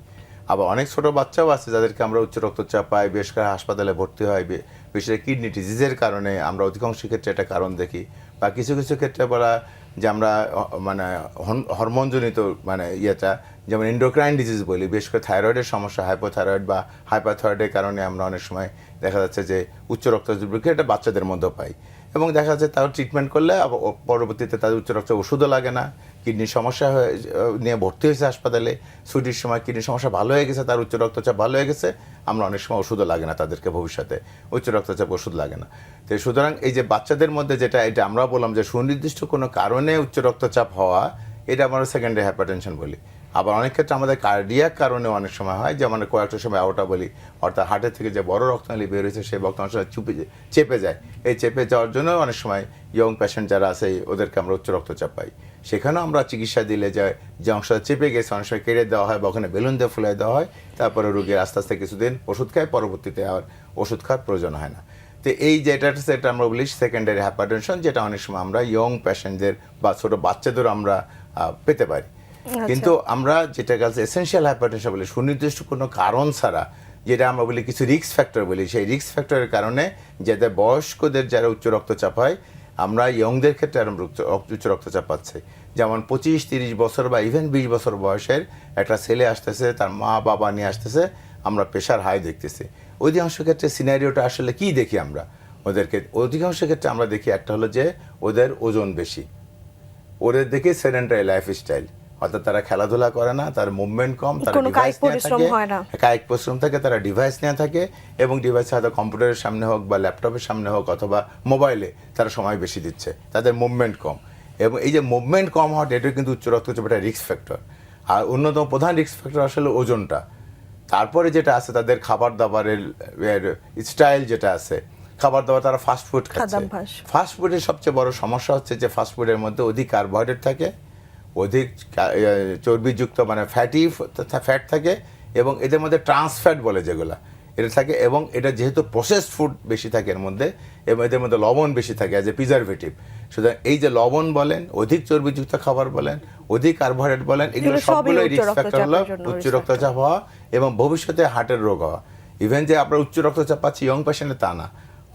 আবার অনেক ছোট বাচ্চাও আছে যাদেরকে আমরা উচ্চ রক্তচাপ পাই, বিশেষ করে হাসপাতালে ভর্তি হয়, বিশেষ করে কিডনি ডিজিজের কারণে আমরা অধিকাংশ ক্ষেত্রে একটা কারণ দেখি, বা কিছু কিছু ক্ষেত্রে বলা যে আমরা মানে হরমোনজনিত মানে ইয়েটা, যেমন এন্ডোক্রাইন ডিজিজ বলি, বিশেষ করে থাইরয়েডের সমস্যা, হাইপোথাইরয়েড বা হাইপারথাইরয়েডের কারণে আমরা অনেক সময় দেখা যাচ্ছে যে উচ্চ রক্তচাপ এটা বাচ্চাদের মধ্যে পাই। এবং দেখা যাচ্ছে তার ট্রিটমেন্ট করলে পরবর্তীতে তাদের উচ্চ রক্তচাপ ওষুধও লাগে না, কিডনির সমস্যা নিয়ে ভর্তি হয়েছে হাসপাতালে, ছুটির সময় কিডনির সমস্যা ভালো হয়ে গেছে, তার উচ্চ রক্তচাপ ভালো হয়ে গেছে, আমরা অনেক সময় ওষুধও লাগে না তাদেরকে, ভবিষ্যতে উচ্চ রক্তচাপ ওষুধ লাগে না। তো সুতরাং এই যে বাচ্চাদের মধ্যে যেটা এটা আমরা বললাম যে সুনির্দিষ্ট কোনো কারণে উচ্চ রক্তচাপ হওয়া, এটা আমরা সেকেন্ডারি হাইপারটেনশন বলি। আবার অনেক ক্ষেত্রে আমাদের কার্ডিয়াক কারণে অনেক সময় হয়, যেমন কয়েকটা সময় আওটা বলি, অর্থাৎ হার্টের থেকে যে বড় রক্তনালী বের হয়েছে সেই রক্ত অনেক সময় চেপে যায়, এই চেপে যাওয়ার জন্য অনেক সময় ইয়ং পেশেন্ট যারা আছে ওদেরকে আমরা উচ্চ রক্তচাপ পাই। সেখানেও আমরা চিকিৎসা দিলে যে অংশটা চেপে গেছে অনেক সময় কেটে দেওয়া হয় বা ওখানে বেলুন দিয়ে ফুলাই দেওয়া হয়, তারপরে রোগীর আস্তে আস্তে কিছুদিন ওষুধ খায়, পরবর্তীতে আর ওষুধ খাওয়ার প্রয়োজন হয় না। তো এই যেটা সেটা আমরা বলি সেকেন্ডারি হাইপারটেনশন, যেটা অনেক সময় আমরা ইয়ং পেশেন্টদের বা ছোটো বাচ্চাদেরও আমরা পেতে পারি। কিন্তু আমরা যেটা কাছে এসেনশিয়াল হাইপারটেনশন বলি, সুনির্দিষ্ট কোনো কারণ ছাড়া, যেটা আমরা বলি কিছু রিস্ক ফ্যাক্টর বলি, সেই রিস্ক ফ্যাক্টরের কারণে যাদের বয়স্কদের যারা উচ্চ রক্তচাপ হয়, আমরা ইয়ংদের ক্ষেত্রে আরো উচ্চ রক্তচাপ পাচ্ছি। যেমন 25-30 বছর বা ইভেন 20 বছর বয়সের একটা ছেলে আসতেছে, তার মা বাবা নিয়ে আসতেছে, আমরা প্রেশার হাই দেখতেছি। অধিকাংশ ক্ষেত্রে সিনারিওটা আসলে কি দেখি আমরা ওদেরকে, অধিকাংশ ক্ষেত্রে আমরা দেখি একটা হলো যে ওদের ওজন বেশি, ওদের দেখি সেডেন্টারি লাইফস্টাইল, অর্থাৎ তারা খেলাধুলা করে না, তার মুভমেন্ট কম, তারা ডিভাইস নিয়ে থাকে, কায়িক পরিশ্রম থাকে, তারা ডিভাইস নিয়ে থাকে এবং ডিভাইসে হয়তো কম্পিউটারের সামনে হোক বা ল্যাপটপের সামনে হোক অথবা মোবাইলে তারা সময় বেশি দিচ্ছে, তাদের মুভমেন্ট কম। এবং এই যে মুভমেন্ট কম হওয়াটা, এটা কিন্তু উচ্চ রক্তচাপ একটা রিস্ক ফ্যাক্টর। আর অন্যতম প্রধান রিস্ক ফ্যাক্টর আসলে ওজনটা। তারপরে যেটা আছে তাদের খাবার দাবারের স্টাইল যেটা আছে, খাবার দাবার তারা ফাস্টফুড খাচ্ছে। ফাস্টফুডের সবচেয়ে বড় সমস্যা হচ্ছে যে ফাস্টফুডের মধ্যে অধিক কার্বোহাইড্রেট থাকে, অধিক চর্বিযুক্ত মানে ফ্যাট থাকে, এবং এদের মধ্যে ট্রান্স ফ্যাট বলে যেগুলো এটা থাকে, এবং এটা যেহেতু প্রসেসড ফুড বেশি থাকে এর মধ্যে, এবং এদের মধ্যে লবণ বেশি থাকে অ্যাজ এ প্রিজারভেটিভ। সুতরাং এই যে লবণ বলেন, অধিক চর্বিযুক্ত খাবার বলেন, অধিক কার্বোহাইড্রেট বলেন, এগুলো সবগুলোই রিস্ক ফ্যাক্টর হলো উচ্চ রক্তচাপ হওয়া এবং ভবিষ্যতে হার্টের রোগ হওয়া। ইভেন যে আমরা উচ্চ রক্তচাপ পাচ্ছি ইয়ং পেশেন্টে তা না,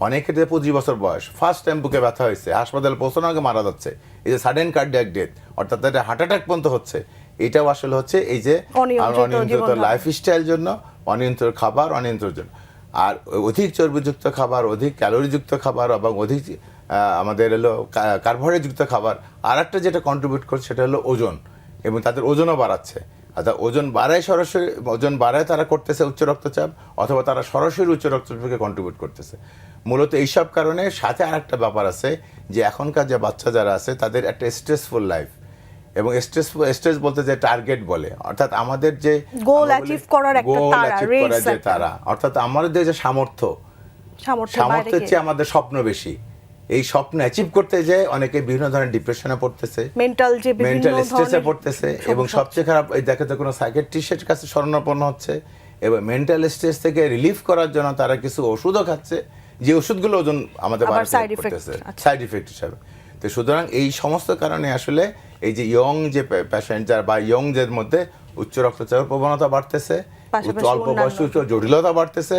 অনেকের 25 বছর বয়স, ফার্স্ট টাইম বুকে ব্যথা হয়েছে, হাসপাতালে পৌঁছানোর আগে মারা যাচ্ছে, এই যে সাডেন কার্ডিয়াক ডেথ, অর্থাৎ তাদের হার্ট অ্যাটাক পর্যন্ত হচ্ছে, এটাও আসলে হচ্ছে এই যে অনিয়ন্ত্রিত লাইফস্টাইল জন্য, অনিয়ন্ত্রিত খাবার, অনিয়ন্ত্রিত জন্য। আর অধিক চর্বিযুক্ত খাবার, অধিক ক্যালোরিযুক্ত খাবার এবং অধিক আমাদের হলো কার্বোহাইড্রেটযুক্ত খাবার, আর একটা যেটা কন্ট্রিবিউট করছে সেটা হলো ওজন, এবং তাদের ওজনও বাড়াচ্ছে। অর্থাৎ ওজন বাড়ায়, সরাসরি ওজন বাড়ায় তারা করতেছে উচ্চ রক্তচাপ, অথবা তারা সরাসরি উচ্চ রক্তচাপকে কন্ট্রিবিউট করতেছে। মূলত এইসব কারণে সাথে আর একটা ব্যাপার আছে যে এখনকার যে বাচ্চা যারা আছে তাদের একটা স্ট্রেসফুল লাইফ, এবং স্ট্রেস বলতে যে টার্গেট বলে, অর্থাৎ আমাদের যে
গোল অ্যাচিভ করার একটা
তারা, অর্থাৎ আমাদের যে সামর্থ্য হচ্ছে আমাদের স্বপ্ন বেশি, এই স্বপ্ন অ্যাচিভ করতে যে অনেকে বিভিন্ন ধরনের ডিপ্রেশনে পড়তেছে, মেন্টাল স্ট্রেসে পড়তেছে, এবং সবচেয়ে খারাপ এই দেখাতে কোনো সাইকিয়াট্রিস্টের কাছে শরণাপন্ন হচ্ছে, এবং মেন্টাল স্ট্রেস থেকে রিলিফ করার জন্য তারা কিছু ওষুধও খাচ্ছে, যে ওষুধগুলো ওজন আমাদের করতেছে সাইড ইফেক্ট হিসাবে। তো সুতরাং এই সমস্ত কারণে আসলে এই যে ইয়ং যে পেশেন্ট যারা বা ইয়ংদের মধ্যে উচ্চ রক্তচাপের প্রবণতা বাড়তেছে, অল্প বয়সে উচ্চ জটিলতা বাড়তেছে,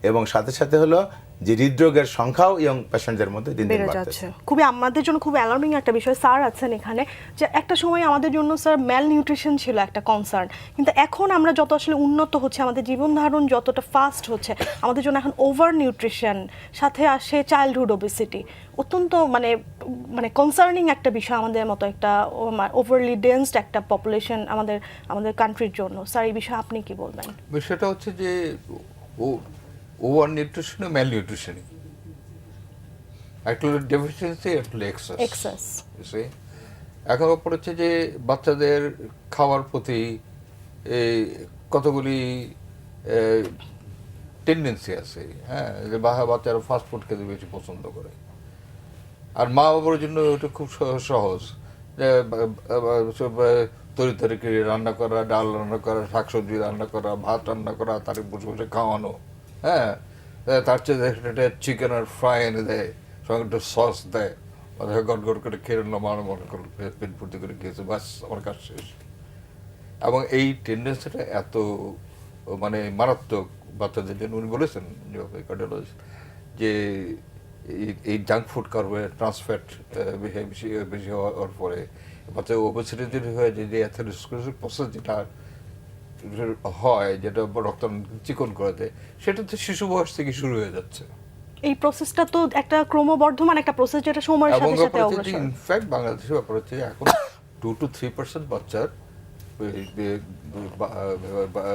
এবং সাথে সাথে হলো যে হৃদরোগের সংখ্যাও ইয়ং পেশেন্টদের মধ্যে দিন দিন বাড়তেছে।
খুবই আমাদের জন্য খুব অ্যালার্মিং একটা বিষয়। স্যার আছেন এখানে, যে একটা সময় আমাদের জন্য স্যার ম্যাল নিউট্রিশন ছিল একটা কনসার্ন, কিন্তু এখন আমরা যত আসলে উন্নত হচ্ছে, আমাদের জীবন ধারণ যতটা ফাস্ট হচ্ছে, আমাদের জন্য এখন ওভার নিউট্রিশন, সাথে আসে চাইল্ডহুড ওবেসিটি, অত্যন্ত মানে মানে কনসার্নিং একটা বিষয় আমাদের মতো একটা ওভারলি ডেন্সড একটা পপুলেশন আমাদের কান্ট্রির জন্য। স্যার এই বিষয়ে আপনি কি বলবেন?
বিষয়টা হচ্ছে যে ওভার নিউট্রিশন ও ম্যাল নিউট্রিশন, একটা ডেফিসিয়েন্সি, একটা এক্সেস। এখন ব্যাপার হচ্ছে যে বাচ্চাদের খাওয়ার প্রতি কতগুলি টেন্ডেন্সি আছে, হ্যাঁ, যে বাচ্চারা ফাস্ট ফুড খেতে বেশি পছন্দ করে, আর মা বাবার জন্য ওটা খুব সহজ, যে তরি তরকারি রান্না করা, ডাল রান্না করা, শাকসবজি রান্না করা, ভাত রান্না করা, তার বসে বসে খাওয়ানো, হ্যাঁ, তার চেয়ে চিকেন আর ফ্রাই এনে দেয়, সঙ্গে একটু সস দেয়, গড় গড় করে খেয়ে নিলাম, আমার মনে করো পেট ভর্তি করে খেয়েছে, বাস আমার কাজ শেষ। এবং এই টেন্ডেন্সিটা এত মানে মারাত্মক বাচ্চাদের জন্য। উনি বলেছেন কার্ডিওলজিস্ট যে এই জাঙ্ক ফুড কার্বোহাইড্রেট ট্রান্সফ্যাট বেশি হওয়ার পরে বাচ্চা ওবেসিটি হয়ে যে অ্যাথেরোস্ক্লেরোসিস প্রসেস যেটা হয়, যেটা রক্ত চিকন করে দেয়, সেটা তো শিশু বয়স থেকে শুরু হয়ে যাচ্ছে।
এই প্রসেসটা তো একটা ক্রমবর্ধমান একটা প্রসেস, যেটা সময়ের
এবং
সাথে সাথে অগ্রসর।
ইনফ্যাক্ট বাংলাদেশের ব্যাপার হচ্ছে এখন 2-3% বাচ্চার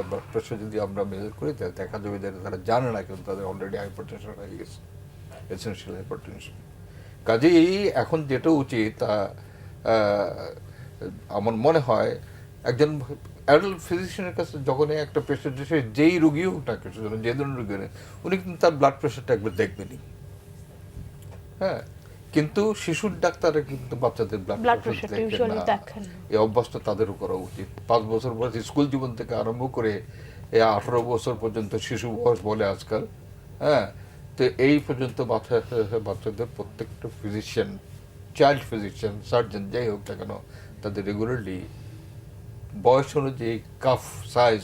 ব্লাড প্রেশার যদি আমরা মেজার করি তাহলে দেখা যাবে যে তারা জানে না কিন্তু তাদের অলরেডি হাইপারটেনশন হয়ে গেছে, এসেনশিয়াল হাইপারটেনশন। কাজেই এখন যেটা উচিত তা আমার মনে হয় একজন অ্যাডাল্ট ফিজিশিয়ানের কাছে যখন একটা পেশেন্ট এসে যেই রুগী হোক না কিছু যে ধরনের রুগী নেই, উনি কিন্তু তার ব্লাড প্রেশারটা একবার দেখবেনই। হ্যাঁ, কিন্তু শিশুর ডাক্তাররা কিন্তু বাচ্চাদের ব্লাড প্রেশার দেখেন না। এই অভ্যাসটা তাদেরও করা উচিত। 5 বছর বয়স স্কুল জীবন থেকে আরম্ভ করে এই 18 বছর পর্যন্ত শিশু বয়স বলে আজকাল। হ্যাঁ, তো এই পর্যন্ত বাচ্চাদের প্রত্যেকটা ফিজিশিয়ান, চাইল্ড ফিজিশিয়ান, সার্জন যাই হোক না কেন, তাদের রেগুলারলি বয়স অনুযায়ী কাফ সাইজ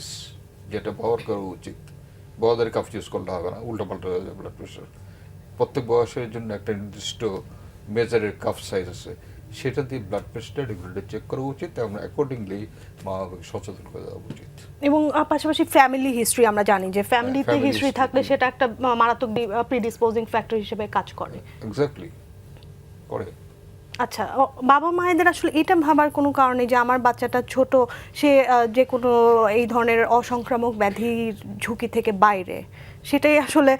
যেটা ব্যবহার করা উচিত। বড়দের কাফ ইউজ করলে হবে না, উল্টোপাল্টা হয়ে যাবে ব্লাড প্রেশার। প্রত্যেক বয়সের জন্য একটা নির্দিষ্ট মেজারের কাফ সাইজ আছে, সেটা দিয়ে ব্লাড প্রেশারটা রেগুলারলি চেক করা উচিত এবং অ্যাকর্ডিংলি মা বাবাকে সচেতন করে দেওয়া উচিত।
এবং পাশাপাশি ফ্যামিলি হিস্ট্রি আমরা জানি যে ফ্যামিলিতে
family
হিস্ট্রি
history,
থাকলে সেটা একটা মারাত্মক প্রিডিসপোজিং ফ্যাক্টর হিসেবে কাজ করে।
এক্স্যাক্টলি করে।
আচ্ছা, বাবা মায়েদের আসলে এটা ভাবার কোনো কারণে যে আমার বাচ্চাটা ছোট, সে যে কোনো এই ধরনের অসংক্রামক ব্যাধির ঝুঁকি থেকে বাইরে, সেটাই আসলে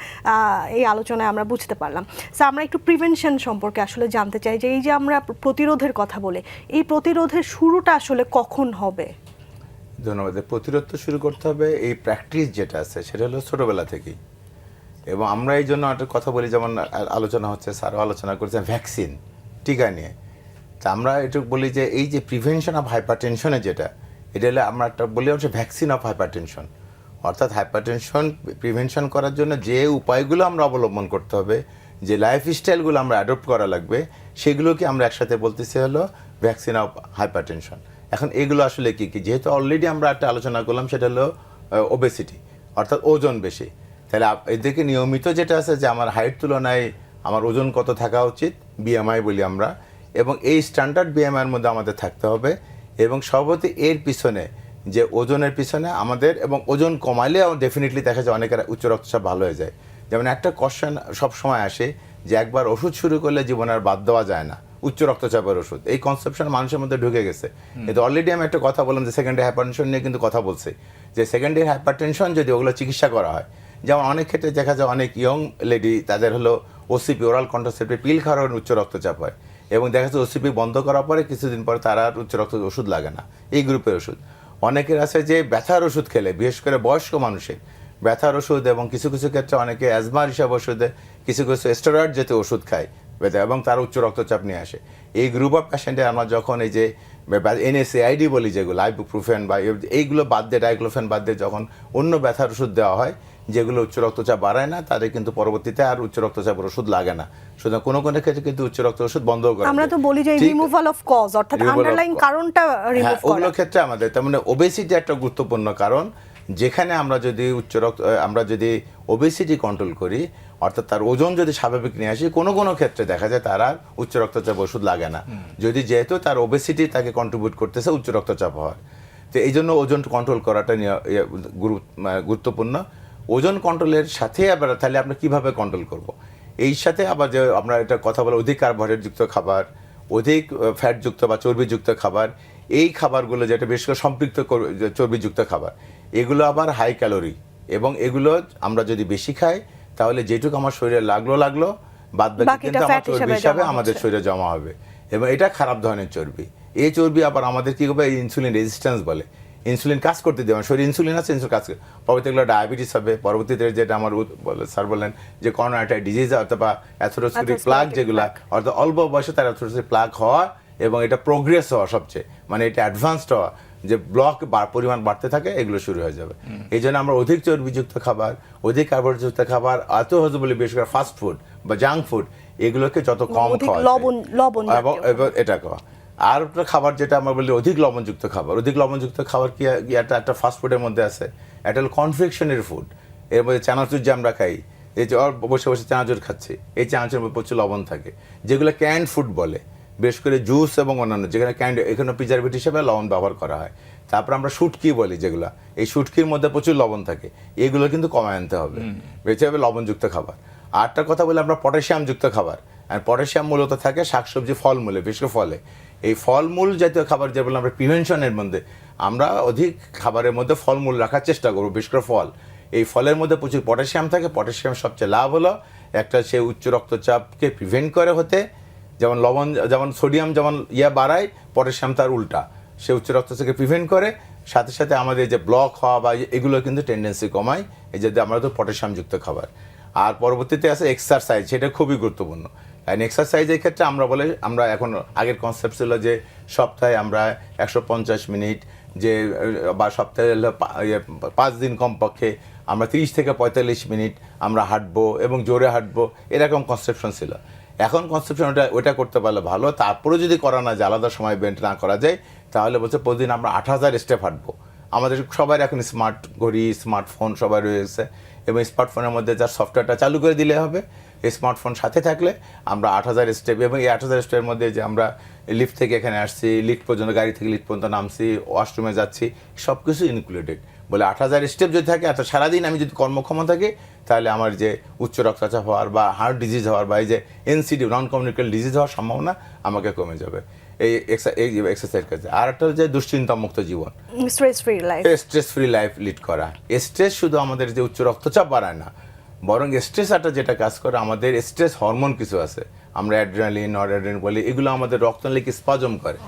এই আলোচনায় আমরা বুঝতে পারলাম। সো আমরা একটু প্রিভেনশন সম্পর্কে আসলে জানতে চাই যে এই যে আমরা প্রতিরোধের কথা বলে, এই প্রতিরোধের শুরুটা আসলে কখন হবে?
ধন্যবাদ। প্রতিরোধ তো শুরু করতে হবে, এই প্র্যাকটিস যেটা আছে সেটা হলো ছোটোবেলা থেকেই। এবং আমরা এই জন্য একটা কথা বলি, যেমন আলোচনা হচ্ছে, স্যারও আলোচনা করেছেন ভ্যাকসিন, টিকা নিয়ে। তা আমরা একটু বলি যে এই যে প্রিভেনশন অফ হাইপারটেনশনে যেটা, এটা হলে আমরা একটা বলি হচ্ছে ভ্যাকসিন অফ হাইপারটেনশন। অর্থাৎ হাইপারটেনশন প্রিভেনশন করার জন্য যে উপায়গুলো আমরা অবলম্বন করতে হবে, যে লাইফস্টাইলগুলো আমরা অ্যাডপ্ট করা লাগবে, সেগুলোকে আমরা একসাথে বলতেছি হলো ভ্যাকসিন অফ হাইপারটেনশন। এখন এগুলো আসলে কী কী, যেহেতু অলরেডি আমরা একটা আলোচনা করলাম, সেটা হলো ওবেসিটি, অর্থাৎ ওজন বেশি। তাহলে এদেরকে নিয়মিত যেটা আছে যে আমার হাইট তুলনায় আমার ওজন কত থাকা উচিত, বিএমআই বলি আমরা, এবং এই স্ট্যান্ডার্ড বিএমআইয়ের মধ্যে আমাদের থাকতে হবে। এবং সর্বতি এর পিছনে যে ওজনের পিছনে আমাদের, এবং ওজন কমাইলেও ডেফিনেটলি দেখা যায় অনেকের উচ্চ রক্তচাপ ভালো হয়ে যায়। যেমন একটা কোশ্চেন সবসময় আসে যে একবার ওষুধ শুরু করলে জীবনে আর বাদ দেওয়া যায় না, উচ্চ রক্তচাপের ওষুধ, এই কনসেপশন মানুষের মধ্যে ঢুকে গেছে। কিন্তু অলরেডি আমি একটা কথা বললাম যে সেকেন্ডারি হাইপারটেনশন নিয়ে কিন্তু কথা বলছি, যে সেকেন্ডারি হাইপারটেনশন যদি ওগুলো চিকিৎসা করা হয়, যেমন অনেক ক্ষেত্রে দেখা যায় অনেক ইয়ং লেডি তাদের হলো ওসিপি, ওরাল কন্ট্রাসেপটিভ পিল খাওয়ার উচ্চ রক্তচাপ হয়, এবং দেখা যাচ্ছে ওসিপি বন্ধ করার পরে কিছুদিন পরে তারা আর উচ্চ রক্ত ওষুধ লাগে না, এই গ্রুপের ওষুধ। অনেকের আছে যে ব্যথার ওষুধ খেলে, বিশেষ করে বয়স্ক মানুষের ব্যথার ওষুধ, এবং কিছু কিছু ক্ষেত্রে অনেকে অ্যাজমার হিসাবে ওষুধে কিছু কিছু স্টেরয়েড জাতীয় ওষুধ খায় ব্যথা, এবং তার উচ্চ রক্তচাপ নিয়ে আসে। এই গ্রুপ অফ পেশেন্টে আমরা যখন এই যে NSAID বলি, যেগুলো আইবুপ্রোফেন বা এইগুলো বাদ দিয়ে, ডাইক্লোফেন বাদ দিয়ে যখন অন্য ব্যথার ওষুধ দেওয়া হয় যেগুলো উচ্চ রক্তচাপ বাড়ায় না, তাদের কিন্তু পরবর্তীতে আর উচ্চ রক্তচাপের ওষুধ লাগে না। সুতরাং কোনো কোনো ক্ষেত্রে কিন্তু উচ্চ রক্ত ওষুধ বন্ধ করা,
আমরা তো বলি যে রিমুভাল অফ কজ, অর্থাৎ আন্ডারলাইং কারণটা রিমুভ করা।
ওগুলো ক্ষেত্রে আমাদের, তার মানে ওবেসিটি একটা গুরুত্বপূর্ণ কারণ, যেখানে আমরা যদি আমরা যদি ওবেসিটি কন্ট্রোল করি, অর্থাৎ তার ওজন যদি স্বাভাবিক নিয়ে আসি, কোনো কোনো ক্ষেত্রে দেখা যায় তার আর উচ্চ রক্তচাপ ওষুধ লাগে না, যদি যেহেতু তার ওবেসিটি তাকে কন্ট্রিবিউট করতেছে উচ্চ রক্তচাপ হওয়ার। তো এই জন্য ওজন কন্ট্রোল করাটা গুরুত্বপূর্ণ। ওজন কন্ট্রোলের সাথে আবার তাহলে আমরা কীভাবে কন্ট্রোল করব, এই সাথে আবার যে আমরা এটা কথা বলে অধিক কার্বোহাইড্রেটযুক্ত খাবার, অধিক ফ্যাটযুক্ত বা চর্বিযুক্ত খাবার, এই খাবারগুলো যেটা বিশেষ করে সম্পৃক্ত চর্বিযুক্ত খাবার, এগুলো আবার হাই ক্যালোরি, এবং এগুলো আমরা যদি বেশি খাই তাহলে যেটুকু আমার শরীরে লাগলো বাদ বাকি কিন্তু আমার চর্বি হিসাবে আমাদের শরীরে জমা হবে, এবং এটা খারাপ ধরনের চর্বি। এই চর্বি আবার আমাদের কী করবে, ইনসুলিন রেজিস্ট্যান্স বলে, ইনসুলিন কাজ করতে দেবে, শরীরে ইনসুলিন আছে, ইনসুলিন কাজ করে, পরবর্তীগুলো ডায়াবেটিস হবে, পরবর্তীতে যেটা আমার স্যার বললেন যে করোনাটা ডিজিজ অথবা অ্যাথেরোস্ক্লেরোটিক প্লাক, যেগুলো অর্থাৎ অল্প বয়সে তার অ্যাথেরোস্ক্লেরোটিক প্লাক হওয়া, এবং এটা প্রোগ্রেস হওয়া সবচেয়ে, মানে এটা অ্যাডভান্সড হওয়া, যে ব্লক পরিমাণ বাড়তে থাকে, এগুলো শুরু হয়ে যাবে। এই জন্য আমরা অধিক চর্বিযুক্ত খাবার, অধিক কার্বোহাইড্রেটযুক্ত খাবার, এত হয়তো বলি বিশেষ করে ফাস্ট ফুড বা জাঙ্ক ফুড, এগুলোকে যত কম খাওয়া এবং এটা খাওয়া। আর একটা খাবার যেটা আমরা বলি অধিক লবণযুক্ত খাবার, অধিক লবণযুক্ত খাবার কি একটা ফাস্ট ফুডের মধ্যে আছে, এটা হলো কনফেকশনের ফুড। এর মধ্যে চানাচুর যে আমরা খাই, এই যে বসে বসে চানাচুর খাচ্ছি, এই চানাচুরের মধ্যে প্রচুর লবণ থাকে, যেগুলো ক্যান্ড ফুড বলে, বিশেষ করে জুস এবং অন্যান্য, যেখানে এখানে প্রিজারভেটিভ হিসেবে লবণ ব্যবহার করা হয়। তারপর আমরা শুটকি বলি, যেগুলো এই শুটকির মধ্যে প্রচুর লবণ থাকে, এগুলো কিন্তু কমায় আনতে হবে, বেঁচে হবে লবণযুক্ত খাবার। আরেকটা কথা বলে আমরা পটাশিয়ামযুক্ত খাবার, আর পটাশিয়াম মূলত থাকে শাকসবজি ফলমূলে, বিশেষ করে ফলে। এই ফলমূল জাতীয় খাবার যেগুলো আমরা প্রিভেনশনের মধ্যে আমরা অধিক খাবারের মধ্যে ফলমূল রাখার চেষ্টা করবো, বিশেষ করে ফল। এই ফলের মধ্যে প্রচুর পটাশিয়াম থাকে। পটাশিয়াম সবচেয়ে লাভ হলো একটা, সে উচ্চ রক্তচাপকে প্রিভেন্ট করে হতে, যেমন লবণ, যেমন সোডিয়াম যেমন বাড়ায়, পটাশিয়াম তার উল্টা, সে উচ্চ রক্তচাপকে প্রিভেন্ট করে। সাথে সাথে আমাদের যে ব্লক হওয়া বা এগুলো কিন্তু টেন্ডেন্সি কমায়, এই যদি আমরা তো পটাশিয়ামযুক্ত খাবার। আর পরবর্তীতে আছে এক্সারসাইজ, সেটা খুবই গুরুত্বপূর্ণ। অ্যান্ড এক্সারসাইজের ক্ষেত্রে আমরা এখন আগের কনসেপ্ট ছিল যে সপ্তাহে আমরা 150 মিনিট, যে বা সপ্তাহে 5 দিন কমপক্ষে আমরা 30 থেকে 45 মিনিট আমরা হাঁটবো এবং জোরে হাঁটবো, এরকম কনসেপশন ছিল। এখন কনসেপশন ওটা করতে পারলে ভালো। তারপরে যদি করা না যায়, আলাদা সময় বেন্ট না করা যায়, তাহলে বলছে প্রতিদিন আমরা 8000 স্টেপ হাঁটবো। আমাদের সবার এখন স্মার্ট ঘড়ি, স্মার্টফোন সবাই রয়েছে, এবং স্মার্টফোনের মধ্যে যার সফটওয়্যারটা চালু করে দিলে হবে। এই স্মার্টফোন সাথে থাকলে আমরা 8000 স্টেপ, এবং এই 8000 স্টেপের মধ্যে যে আমরা লিফট থেকে এখানে আসছি, লিফট পর্যন্ত, গাড়ি থেকে লিফট পর্যন্ত নামছি, ওয়াশরুমে যাচ্ছি, সব কিছু ইনক্লুডেড। বলে 8000 স্টেপ যদি থাকে, অর্থাৎ সারাদিন আমি যদি কর্মক্ষম থাকি, তাহলে আমার যে উচ্চ রক্তচাপ হওয়ার বা হার্ট ডিজিজ হওয়ার বা এই যে এনসিডি, নন কমিউনিকেবল ডিজিজ হওয়ার সম্ভাবনা আমাকে কমে যাবে এই এক্সারসাইজ কাজে। আর একটা হচ্ছে দুশ্চিন্তামুক্ত জীবন,
stress free life,
stress free life lead করা। স্ট্রেস শুধু আমাদের যে উচ্চ রক্তচাপ বাড়ায় না, বরং স্ট্রেস একটা যেটা কাজ করে, আমাদের স্ট্রেস হরমোন কিছু আছে, আমরা অ্যাড্রিনালিন, নরঅ্যাড্রিনালিন বলি, এগুলো আমাদের রক্তনালীকে স্পাজম করে।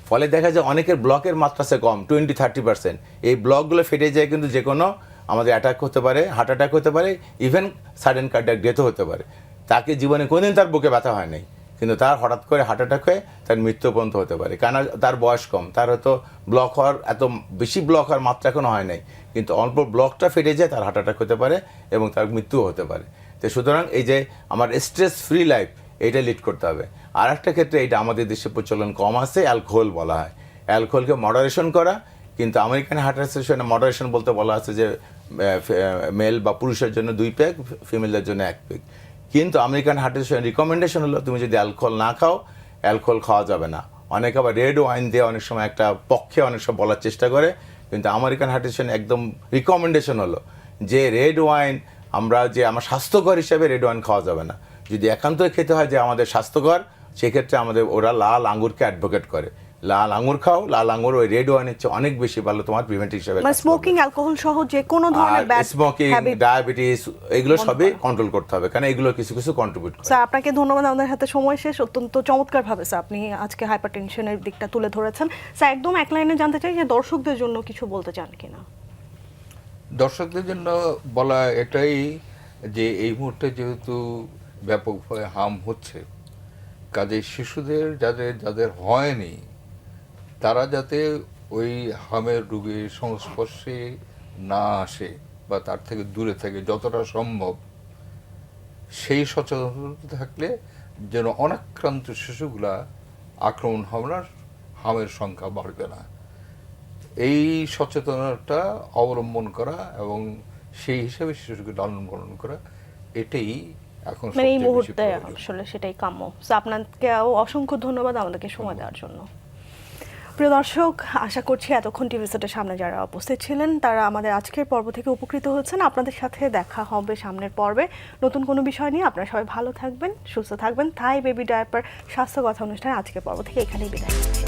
ফলে দেখা যায় অনেকের ব্লকের মাত্রা সে কম, 20-30%। এই ব্লকগুলো ফেটে যায়, কিন্তু যে কোনো আমাদের অ্যাটাক হতে পারে, হার্ট অ্যাটাক হতে পারে, ইভেন সাডেন কার্ডিয়াক ডেথও হতে পারে। তাকে জীবনে কোনোদিন তার বুকে ব্যথা হয় নাই, কিন্তু তার হঠাৎ করে হার্ট অ্যাটাক হয়ে তার মৃত্যু পর্যন্ত হতে পারে, কারণ তার বয়স কম। তার হয়তো ব্লক হওয়ার, এত বেশি ব্লক হওয়ার মাত্রা এখনো হয় নাই, কিন্তু অল্প ব্লকটা ফেটে যায়, তার হার্ট অ্যাটাক হতে পারে এবং তার মৃত্যুও হতে পারে। তো সুতরাং এই যে আমার স্ট্রেস ফ্রি লাইফ, এইটা লিড করতে হবে। আর একটা ক্ষেত্রে এটা আমাদের দেশে প্রচলন কম আছে, অ্যালকোহল বলা হয়। অ্যালকোহলকে মডারেশন করা, কিন্তু আমেরিকান হার্ট অ্যাসোসিয়েশনে মডারেশন বলতে বলা আছে যে মেল বা পুরুষের জন্য 2 পেগ, ফিমেলদের জন্য 1 পেগ। কিন্তু আমেরিকান হার্ট অ্যাসোসিয়েশন রিকমেন্ডেশন হলো তুমি যদি অ্যালকোহল না খাও, অ্যালকোহল খাওয়া যাবে না। অনেকে আবার রেড ওয়াইন দিয়ে অনেক সময় একটা পক্ষে অনেক সময় বলার চেষ্টা করে, কিন্তু আমেরিকান হার্ট অ্যাসোসিয়েশন একদম রিকমেন্ডেশন হলো যে রেড ওয়াইন আমার স্বাস্থ্যকর হিসেবে রেড ওয়াইন খাওয়া যাবে না। যদি একান্তই খেতে হয় যে আমাদের স্বাস্থ্যকর, সেক্ষেত্রে ওরা লাল আঙ্গুরকে অ্যাডভোকেট করে, লাল আঙ্গুর খাও, লাল আঙ্গুর ওই রেড ওয়াইনের চেয়ে অনেক বেশি ভালো তোমার প্রিভেন্টিভ হিসেবে।
মানে স্মোকিং, অ্যালকোহল সহ যে কোনো ধরনের ব্যাড
স্মোকিং, ডায়াবেটিস, এগুলো সবই কন্ট্রোল করতে হবে, কারণ এগুলো কিছু কিছু কন্ট্রিবিউট করে।
স্যার আপনাকে ধন্যবাদ, আমাদের হাতে সময় শেষ। অত্যন্ত চমৎকারভাবে স্যার আপনি আজকে হাইপারটেনশনের দিকটা তুলে ধরেছেন। স্যার একদম এক লাইনে জানতে চাই যে দর্শকদের জন্য কিছু বলতে চান কিনা?
দর্শকদের জন্য বলা এটাই যে এই মুহূর্তে যেহেতু ব্যাপকভাবে হাম হচ্ছে, কাজে শিশুদের যাদের হয়নি, তারা যাতে ওই হামের রোগীর সংস্পর্শে না আসে বা তার থেকে দূরে থাকে যতটা সম্ভব, সেই সচেতনতা থাকলে যেন অনাক্রান্ত শিশুগুলা আক্রমণ হামের সংখ্যা বাড়বে না। এই সচেতনতা অবলম্বন করা এবং সেই হিসাবে শিশুকে লালন পালন করা, এটাই এখন
মানে এই
সবচেয়ে বেশি
মুহূর্তে
প্রয়োজন।
আসলে সেটাই কাম্য। আপনাকেও অসংখ্য ধন্যবাদ আমাদেরকে সময় দেওয়ার জন্য। প্রিয় দর্শক, আশা করছি এতক্ষণ টিভি সেটের সামনে যারা উপস্থিত ছিলেন তারা আমাদের আজকের পর্ব থেকে উপকৃত হয়েছেন। আপনাদের সাথে দেখা হবে সামনের পর্বে নতুন কোনো বিষয় নিয়ে। আপনারা সবাই ভালো থাকবেন, সুস্থ থাকবেন। থাই বেবি ডায়াপার স্বাস্থ্য কথা অনুষ্ঠানে আজকের পর্ব থেকে এখানেই বিদায় নিচ্ছি।